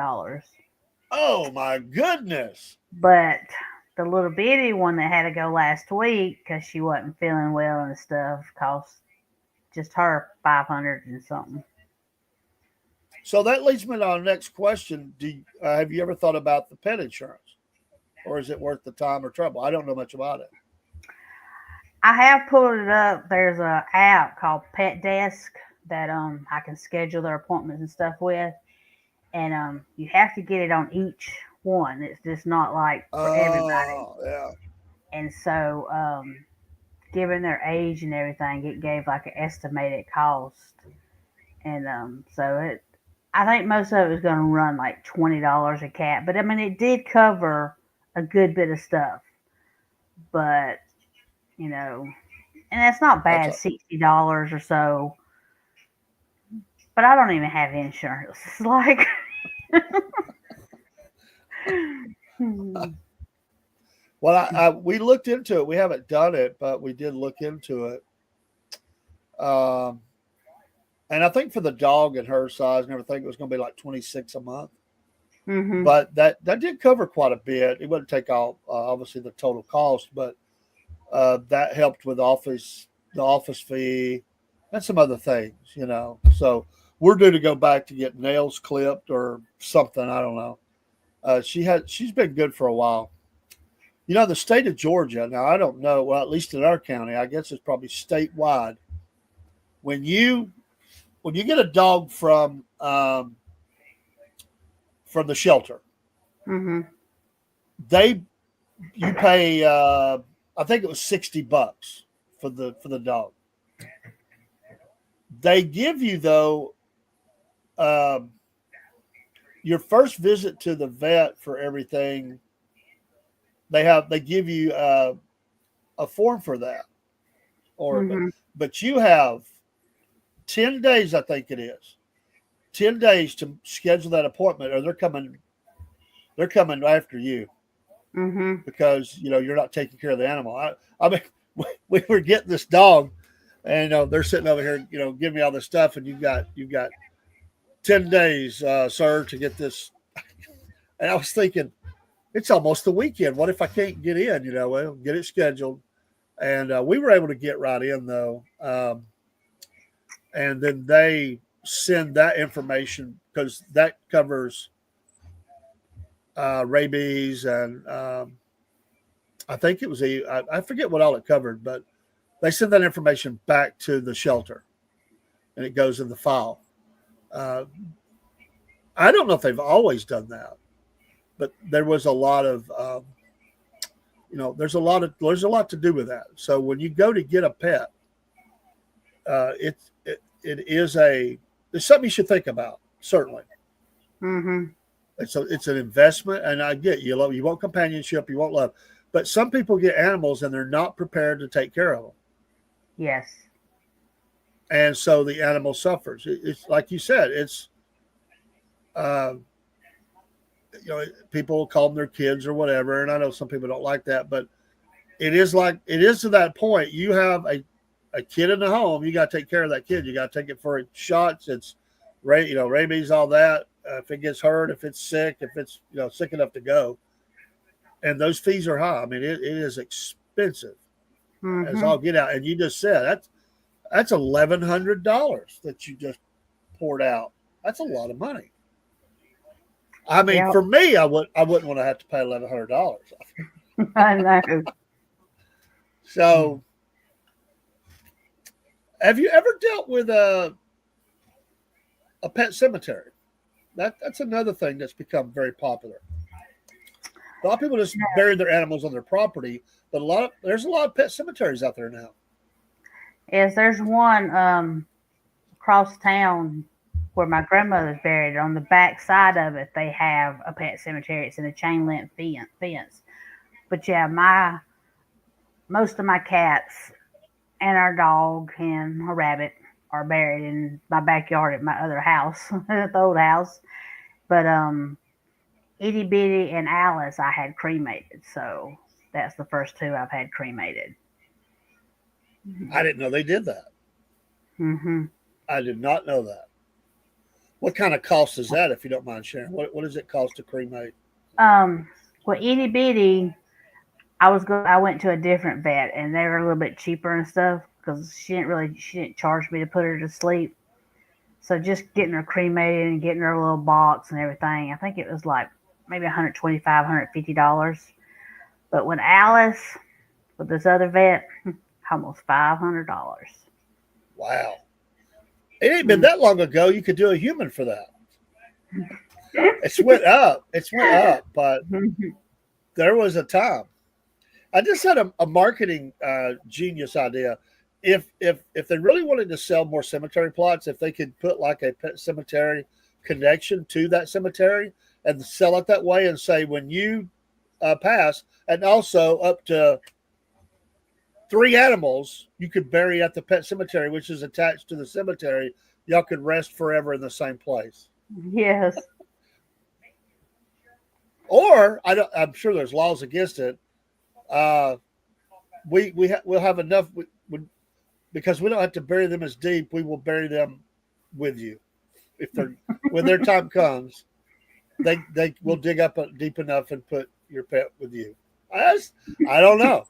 Oh my goodness! But the little bitty one that had to go last week because she wasn't feeling well and stuff cost just her $500 and something. So that leads me to our next question. Have you ever thought about the pet insurance, or is it worth the time or trouble? I don't know much about it. I have pulled it up. There's a app called Pet Desk that I can schedule their appointments and stuff with, and you have to get it on each one. It's just not like for everybody. Yeah. And so, given their age and everything, it gave like an estimated cost, and I think most of it was going to run like $20 a cat. But I mean, it did cover a good bit of stuff. But and that's not bad, $60 or so. But I don't even have insurance. It's like, well, we looked into it. We haven't done it, but we did look into it. And I think for the dog and her size and everything, it was going to be like $26 a month. But that did cover quite a bit. It wouldn't take all, obviously, the total cost, but that helped with the office fee, and some other things, So we're due to go back to get nails clipped or something. I don't know. She's been good for a while. The state of Georgia. Now I don't know. Well, at least in our county, I guess it's probably statewide. When you get a dog from the shelter, you pay. I think it was $60 for the dog. They give you though your first visit to the vet for everything. They give you a form for that, but you have 10 days. I think it is 10 days to schedule that appointment, or they're coming after you. Because you're not taking care of the animal. I mean, we were getting this dog, and they're sitting over here, giving me all this stuff, and you've got 10 days, sir, to get this. And I was thinking, it's almost the weekend. What if I can't get in? Well, get it scheduled, and we were able to get right in though. And then they send that information because that covers rabies, and I think it was I forget what all it covered, but they send that information back to the shelter, and it goes in the file. I don't know if they've always done that, but there was a lot of there's a lot to do with that. So when you go to get a pet, it's something you should think about, certainly. It's an investment, and I get you want companionship, you want love, but some people get animals and they're not prepared to take care of them. Yes. And so the animal suffers. It's like you said, it's people call them their kids or whatever, and I know some people don't like that, but it is to that point. You have a kid in the home, you got to take care of that kid. You got to take it for shots. It's rabies, all that. If it gets hurt, if it's sick, if it's sick enough to go, and those fees are high. I mean, it is expensive as all get out. And you just said that's $1,100 that you just poured out. That's a lot of money. I mean, for me, I wouldn't want to have to pay $1,100. I know. So, have you ever dealt with a pet cemetery? That's another thing that's become very popular. A lot of people just bury their animals on their property, but there's a lot of pet cemeteries out there now. Yes, there's one across town where my grandmother's buried. On the back side of it, they have a pet cemetery. It's in a chain link fence. But yeah, my most of my cats and our dog and a rabbit are buried in my backyard at my other house, at the old house. But Itty Bitty and Alice I had cremated, so that's the first two I've had cremated. I didn't know they did that. Hmm. I did not know that. What kind of cost is that, if you don't mind sharing? What does it cost to cremate? Um, well, Itty Bitty, I went to a different vet, and they were a little bit cheaper and stuff because she didn't charge me to put her to sleep. So just getting her cremated and getting her a little box and everything, I think it was like maybe $125, $150. But with Alice, with this other vet, almost $500. Wow. It ain't been that long ago you could do a human for that. It's went up. It's went up, but there was a time. I just had a marketing genius idea. If they really wanted to sell more cemetery plots, if they could put like a pet cemetery connection to that cemetery and sell it that way, and say when you pass, and also up to 3 animals you could bury at the pet cemetery, which is attached to the cemetery. Y'all could rest forever in the same place. Yes. Or I'm sure there's laws against it. We'll have enough because we don't have to bury them as deep. We will bury them with you if they're when their time comes. They will dig up deep enough and put your pet with you. I don't know.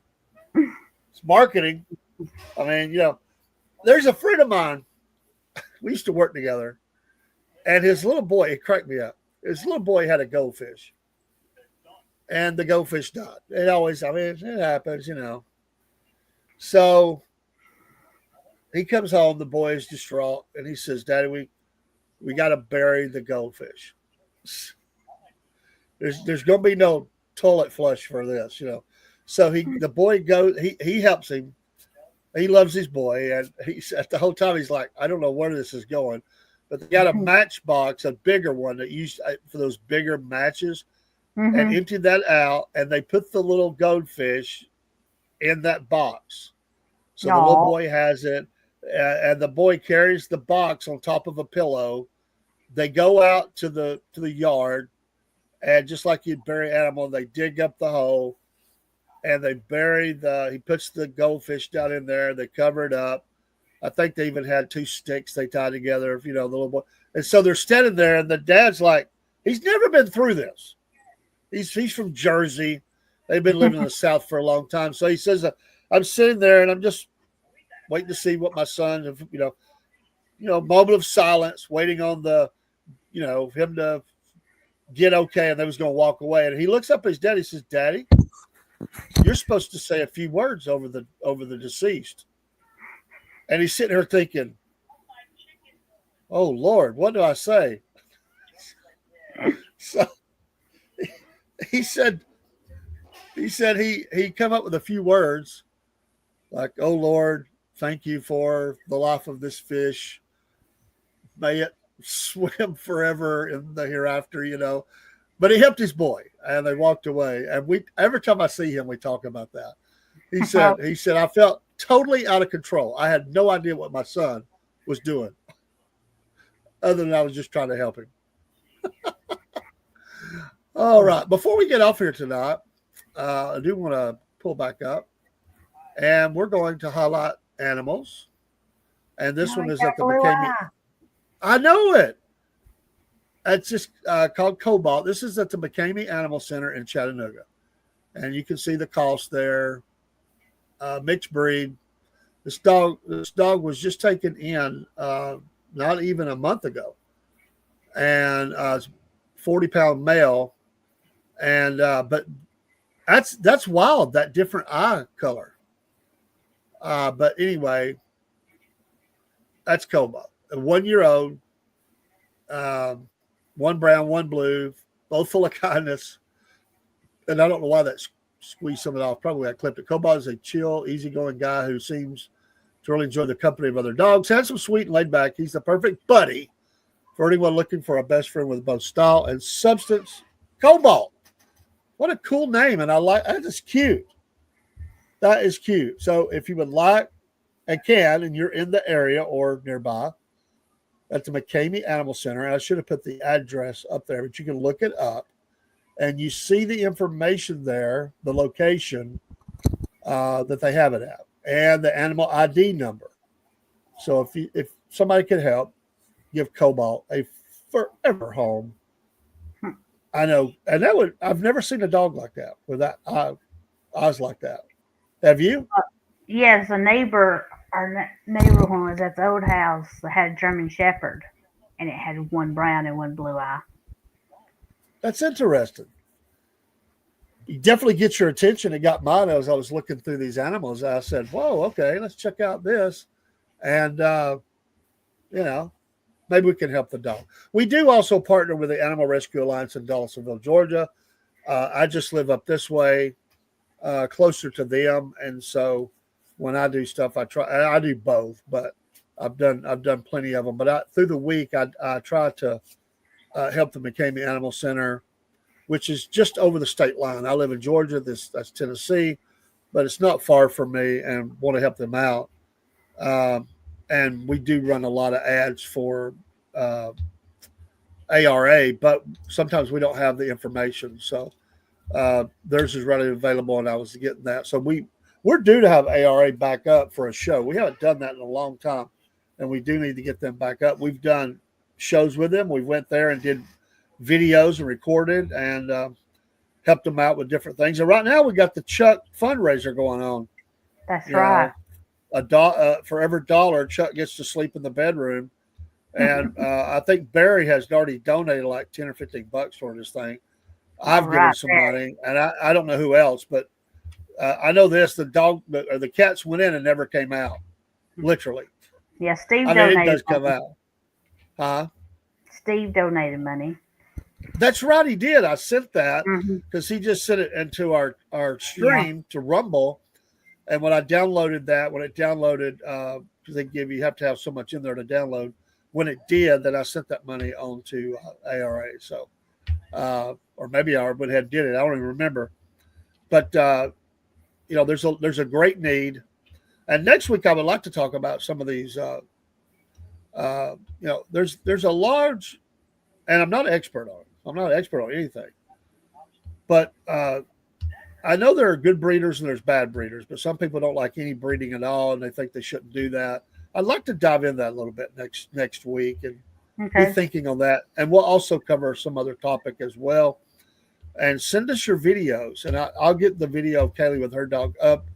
It's marketing. I mean, there's a friend of mine. We used to work together, and his little boy, it cracked me up. His little boy had a goldfish, and the goldfish died. It happens. So he comes home. The boy is distraught, and he says, "Daddy, we got to bury the goldfish. There's going to be no toilet flush for this, So the boy goes. He helps him. He loves his boy, and at the whole time he's like, I don't know where this is going, but they got a matchbox, a bigger one that used for those bigger matches, and emptied that out, and they put the little goldfish in that box. So the little boy has it, and the boy carries the box on top of a pillow. They go out to the yard, and just like you'd bury an animal, they dig up the hole. And they he puts the goldfish down in there. They cover it up. I think they even had 2 sticks they tied together, the little boy. And so they're standing there, and the dad's like, he's never been through this. He's from Jersey. They've been living in the South for a long time. So he says, I'm sitting there, and I'm just waiting to see what my son, moment of silence, waiting on him to get okay, and they was going to walk away. And he looks up at his dad. He says, Daddy, you're supposed to say a few words over the deceased. And he's sitting here thinking, oh Lord, what do I say? So he said he come up with a few words like, oh Lord, thank you for the life of this fish. May it swim forever in the hereafter, But he helped his boy, and they walked away. And every time I see him, we talk about that. He said, I felt totally out of control. I had no idea what my son was doing, other than I was just trying to help him. All right. Before we get off here tonight, I do want to pull back up, and we're going to highlight animals. And this one is at the McCamey. I know it. It's just called Cobalt. This is at the McCamey Animal Center in Chattanooga. And you can see the cost there. Mixed breed. This dog was just taken in not even a month ago. And 40-pound male. And but that's wild, that different eye color. But anyway, that's Cobalt. A 1-year-old. One brown, one blue, both full of kindness. And I don't know why that squeezed some of it off. Probably I clipped it. Cobalt is a chill, easygoing guy who seems to really enjoy the company of other dogs. Handsome, sweet, and laid back. He's the perfect buddy for anyone looking for a best friend with both style and substance. Cobalt. What a cool name. And I like that. Is cute. That is cute. So if you would like and can, and you're in the area or nearby, at the McCamey Animal Center, I should have put the address up there, but you can look it up, and you see the information there, the location that they have it at, and the animal ID number. So if somebody could help, give Cobalt a forever home. I know, and I've never seen a dog like that with that eyes like that. Have you? Yes, a neighbor, neighbor one was at the old house that had a German Shepherd, and it had one brown and one blue eye. That's interesting. You definitely get your attention. It got mine as I was looking through these animals. I said, "Whoa, okay, let's check out this," and maybe we can help the dog. We do also partner with the Animal Rescue Alliance in Dawsonville, Georgia. I just live up this way, closer to them, and so when I do stuff, I do both, but I've done plenty of them. But through the week, I try to help the McCamey Animal Center, which is just over the state line. I live in Georgia. That's Tennessee, but it's not far from me, and want to help them out. And we do run a lot of ads for ARA, but sometimes we don't have the information. So theirs is readily available, and I was getting that. So we're due to have ARA back up for a show. We haven't done that in a long time, and we do need to get them back up. We've done shows with them. We went there and did videos and recorded and helped them out with different things. And right now we got the Chuck fundraiser going on. That's right. For every $1, Chuck gets to sleep in the bedroom. And I think Barry has already donated like 10 or $15 for this thing. I've given some money, and I don't know who else, but I know this: the cats went in and never came out, literally. Yeah, Steve donated. It does come out, huh? Steve donated money. That's right, he did. I sent that because he just sent it into our stream to Rumble, and when it downloaded, because you have to have so much in there to download. When it did, then I sent that money on to ARA. So, or maybe I went ahead and did it. I don't even remember. But there's a great need, and next week I would like to talk about some of these. There's a large, and I'm not an expert on it. I'm not an expert on anything, but I know there are good breeders and there's bad breeders. But some people don't like any breeding at all, and they think they shouldn't do that. I'd like to dive into that a little bit next week and be thinking on that. And we'll also cover some other topic as well. And send us your videos, and I'll get the video of Kaylee with her dog up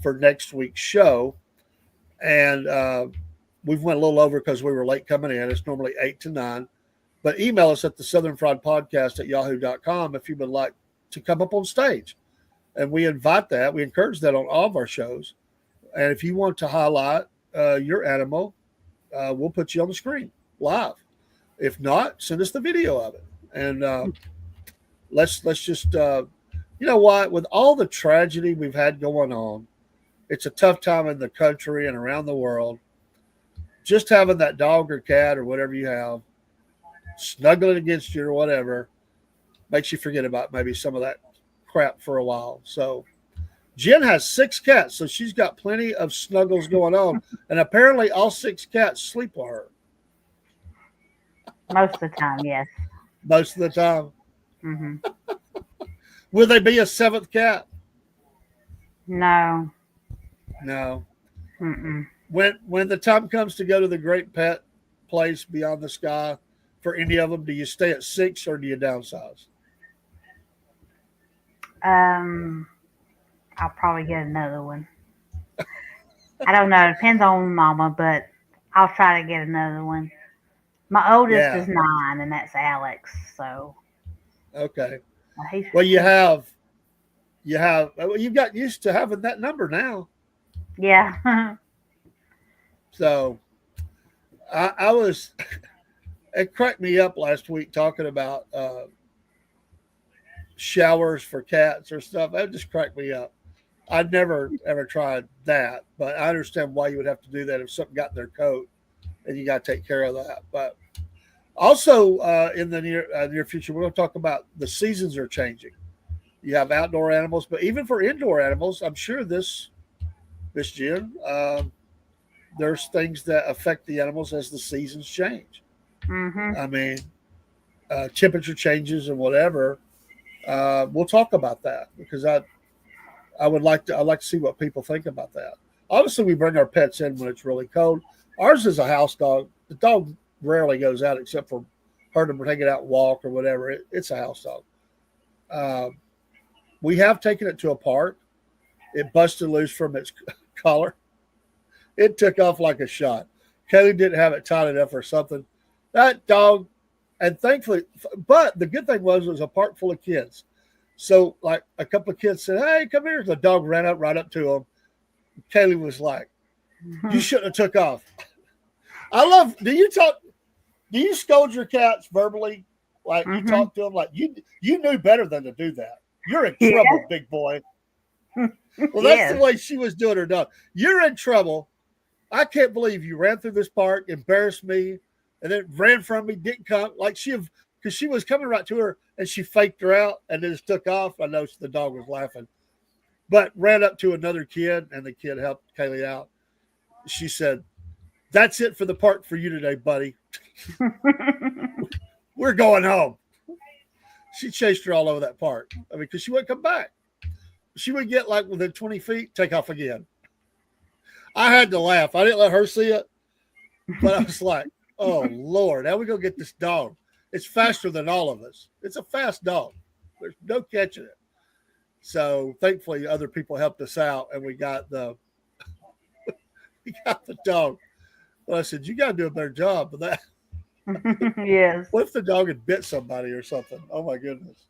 for next week's show. And we've went a little over because we were late coming in. It's normally 8 to 9. But email us at the Southern Fried Podcast at yahoo.com if you would like to come up on stage. And we invite that. We encourage that on all of our shows. And if you want to highlight your animal, we'll put you on the screen live. If not, send us the video of it. And let's just, you know what? With all the tragedy we've had going on, it's a tough time in the country and around the world. Just having that dog or cat or whatever you have snuggling against you or whatever makes you forget about maybe some of that crap for a while. So Jenn has 6 cats, so she's got plenty of snuggles going on. And apparently all 6 cats sleep with her. Most of the time, yes. Most of the time. Mm-hmm. Will there be a 7th cat? No. No. Mm-mm. When the time comes to go to the great pet place beyond the sky, for any of them, do you stay at 6 or do you downsize? I'll probably get another one. I don't know. It depends on Mama, but I'll try to get another one. My oldest is 9, and that's Alex. So. Okay. Well, you've got used to having that number now. Yeah. So, I was. It cracked me up last week talking about showers for cats or stuff. That just cracked me up. I'd never ever tried that, but I understand why you would have to do that if something got in their coat, and you got to take care of that. But also in the near future, we're going to talk about the seasons are changing, You have outdoor animals, but even for indoor animals, I'm sure Miss Jen, there's things that affect the animals as the seasons change. Mhm. I mean, temperature changes and whatever. We'll talk about that because I'd like to see what people think about that. Obviously, we bring our pets in when it's really cold. Ours is a house dog. The dog rarely goes out except for her to take it out and walk or whatever. It's a house dog. Uh, we have taken it to a park. It busted loose from its collar. It took off like a shot. Kelly didn't have it tied enough or something. That dog, and thankfully, but the good thing was it was a park full of kids. So, like a couple of kids said, "Hey, come here." The dog ran up right up to him. Kaylee was like, "You shouldn't have took off." I love. Do you talk? Do you scold your cats verbally? Like you talk to them like you knew better than to do that. You're in trouble, big boy. Well, that's the way she was doing her dog. You're in trouble. I can't believe you ran through this park, embarrassed me, and then ran from me, didn't come. Like because she was coming right to her, and she faked her out and then just took off. I know the dog was laughing, but ran up to another kid, and the kid helped Kaylee out. She said, "That's it for the park for you today, buddy. We're going home." She chased her all over that park. I mean, because she wouldn't come back. She would get like within 20 feet, take off again. I had to laugh. I didn't let her see it, but I was like, "Oh Lord, how we gonna get this dog? It's faster than all of us. It's a fast dog. There's no catching it." So thankfully, other people helped us out, and we got the dog. But I said, "You got to do a better job of that." Yes. What if the dog had bit somebody or something? Oh my goodness.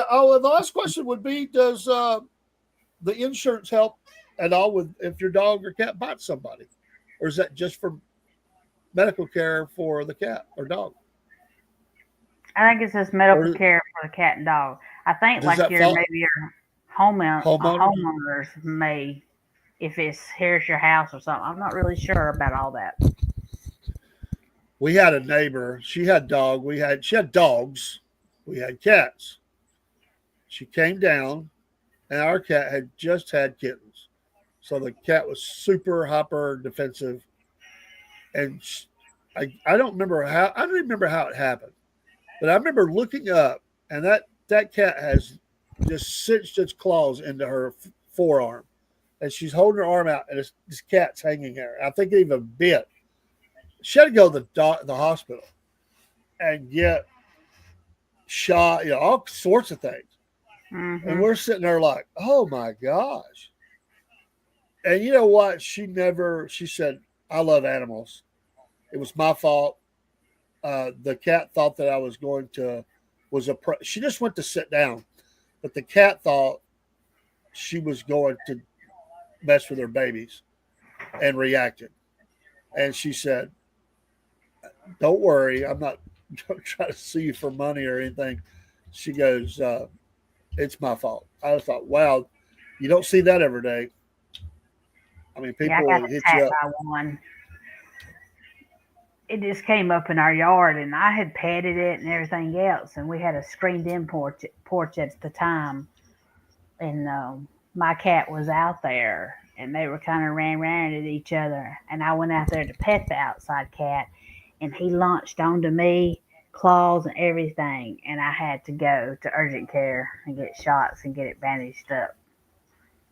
Oh, and the last question would be: does the insurance help at all with if your dog or cat bites somebody, or is that just for medical care for the cat or dog? I think it's just medical Or care for the cat and dog. I think does like that fall maybe your homeowners? homeowners may, if it's here's your house or something. I'm not really sure about all that. We had a neighbor. She had dog. She had dogs. We had cats. She came down, and our cat had just had kittens. So the cat was super hyper defensive, and I don't remember how I don't remember how it happened, but I remember looking up, and that cat has just cinched its claws into her forearm, and she's holding her arm out, and this cat's hanging there. I think it even bit. She had to go to the hospital and get shot, all sorts of things. And Mhm. we're sitting there like, "Oh my gosh." And you know what? She said, "I love animals. It was my fault. The cat thought that I was she just went to sit down, but the cat thought she was going to mess with her babies and reacted." And she said, "Don't worry. I'm not trying to sue you for money or anything." She goes, "It's my fault." I thought, wow, you don't see that every day. I mean, Yeah, I people got will hit you attacked up. by one. It just came up in our yard, and I had petted it and everything else, and we had a screened-in porch at the time, and my cat was out there, and they were kind of ran around at each other, and I went out there to pet the outside cat, and he launched onto me, claws and everything, and I had to go to urgent care and get shots and get it bandaged up.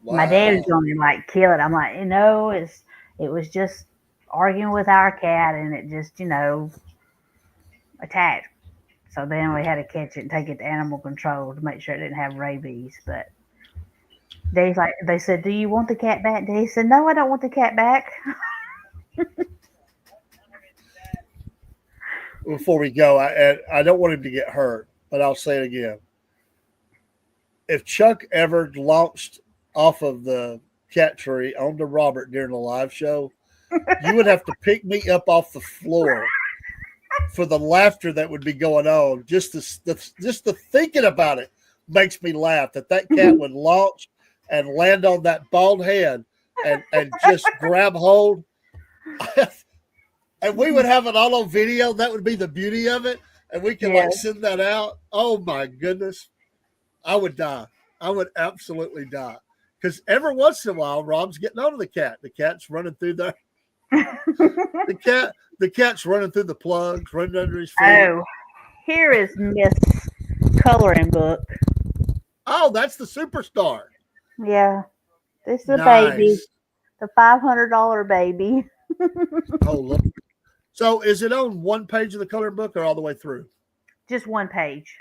My dad was Wow. going to like kill it. I'm like, it was just arguing with our cat, and it just attacked. So then we had to catch it and take it to animal control to make sure it didn't have rabies. But they said, "Do you want the cat back?" And he said, "No, I don't want the cat back." Before we go, I don't want him to get hurt, but I'll say it again. If Chuck ever launched off of the cat tree onto Robert during the live show, you would have to pick me up off the floor for the laughter that would be going on. Just the thinking about it makes me laugh that cat would launch and land on that bald head and just grab hold. And we would have it all on video. That would be the beauty of it. And we can like Yes. send that out. Oh my goodness. I would die. I would absolutely die. Because every once in a while, Rob's getting onto the cat. The cat's running through the cat's running through the plugs, running under his feet. Oh, here is Miss Coloring Book. Oh, that's the superstar. Yeah, this is a baby, Nice. the $500 baby. Oh, look. So is it on one page of the coloring book or all the way through? Just one page.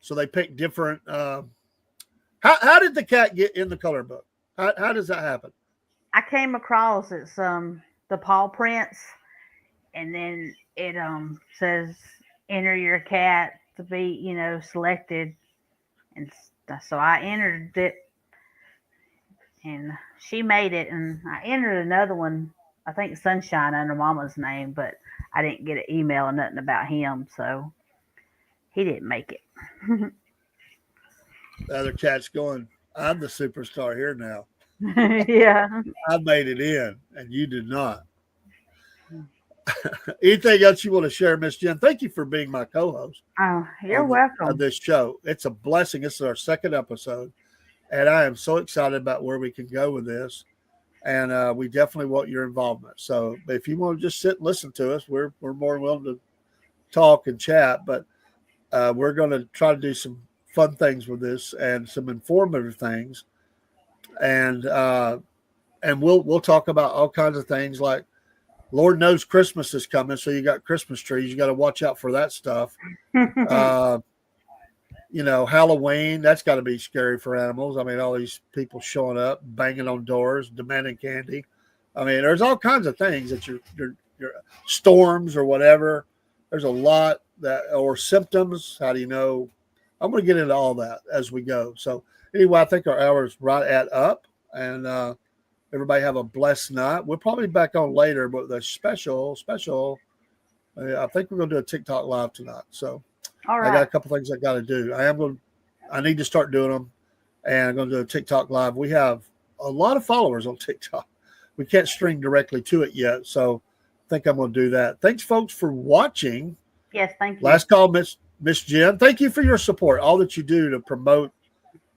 So they pick different. How did the cat get in the coloring book? How does that happen? I came across it's the paw prints, and then it says enter your cat to be selected, and so I entered it, and she made it, and I entered another one. I think Sunshine under Mama's name, but I didn't get an email or nothing about him, so he didn't make it. The other cat's going, I'm the superstar here now. Yeah. I made it in, and you did not. Anything else you want to share, Miss Jenn? Thank you for being my co-host. Oh, you're on welcome. this show. It's a blessing. This is our second episode, and I am so excited about where we can go with this. And we definitely want your involvement. So if you want to just sit and listen to us, we're more willing to talk and chat. But we're going to try to do some fun things with this and some informative things. And we'll talk about all kinds of things like, Lord knows Christmas is coming, so you got Christmas trees. You got to watch out for that stuff. Halloween, that's got to be scary for animals. I mean, all these people showing up, banging on doors, demanding candy. I mean, there's all kinds of things that your storms or whatever. There's a lot or symptoms. How do you know? I'm going to get into all that as we go. So anyway, I think our hour is right at up, and everybody have a blessed night. We'll probably be back on later, but the special. I think we're going to do a TikTok live tonight. So All right. I got a couple things I got to do. I need to start doing them, and I'm going to do a TikTok live. We have a lot of followers on TikTok. We can't string directly to it yet, so I think I'm going to do that. Thanks, folks, for watching. Yes, thank you. Last call, Miss Jenn. Thank you for your support, all that you do to promote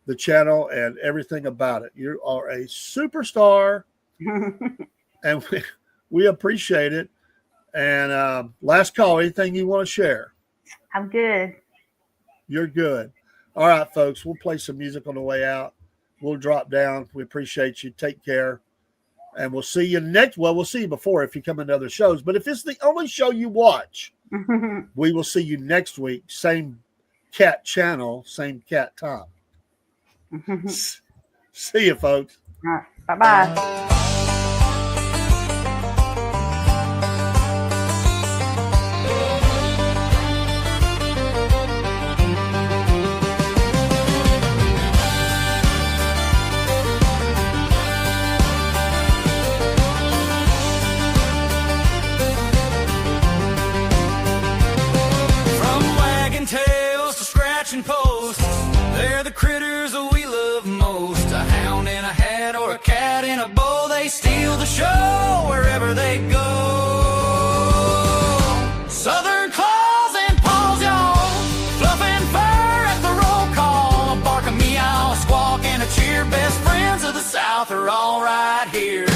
the channel and everything about it. You are a superstar, and we appreciate it. And last call, anything you want to share? I'm good. You're good. All right, folks, we'll play some music on the way out. We'll drop down. We appreciate you. Take care. And we'll see you we'll see you before if you come into other shows. But if it's the only show you watch, we will see you next week. Same cat channel, same cat time. See you, folks. All right. Bye-bye. Post. They're the critters that we love most. A hound in a hat or a cat in a bowl. They steal the show wherever they go. Southern claws and paws, y'all. Fluffing fur at the roll call. A bark, a meow, a squawk, and a cheer. Best friends of the South are all right here.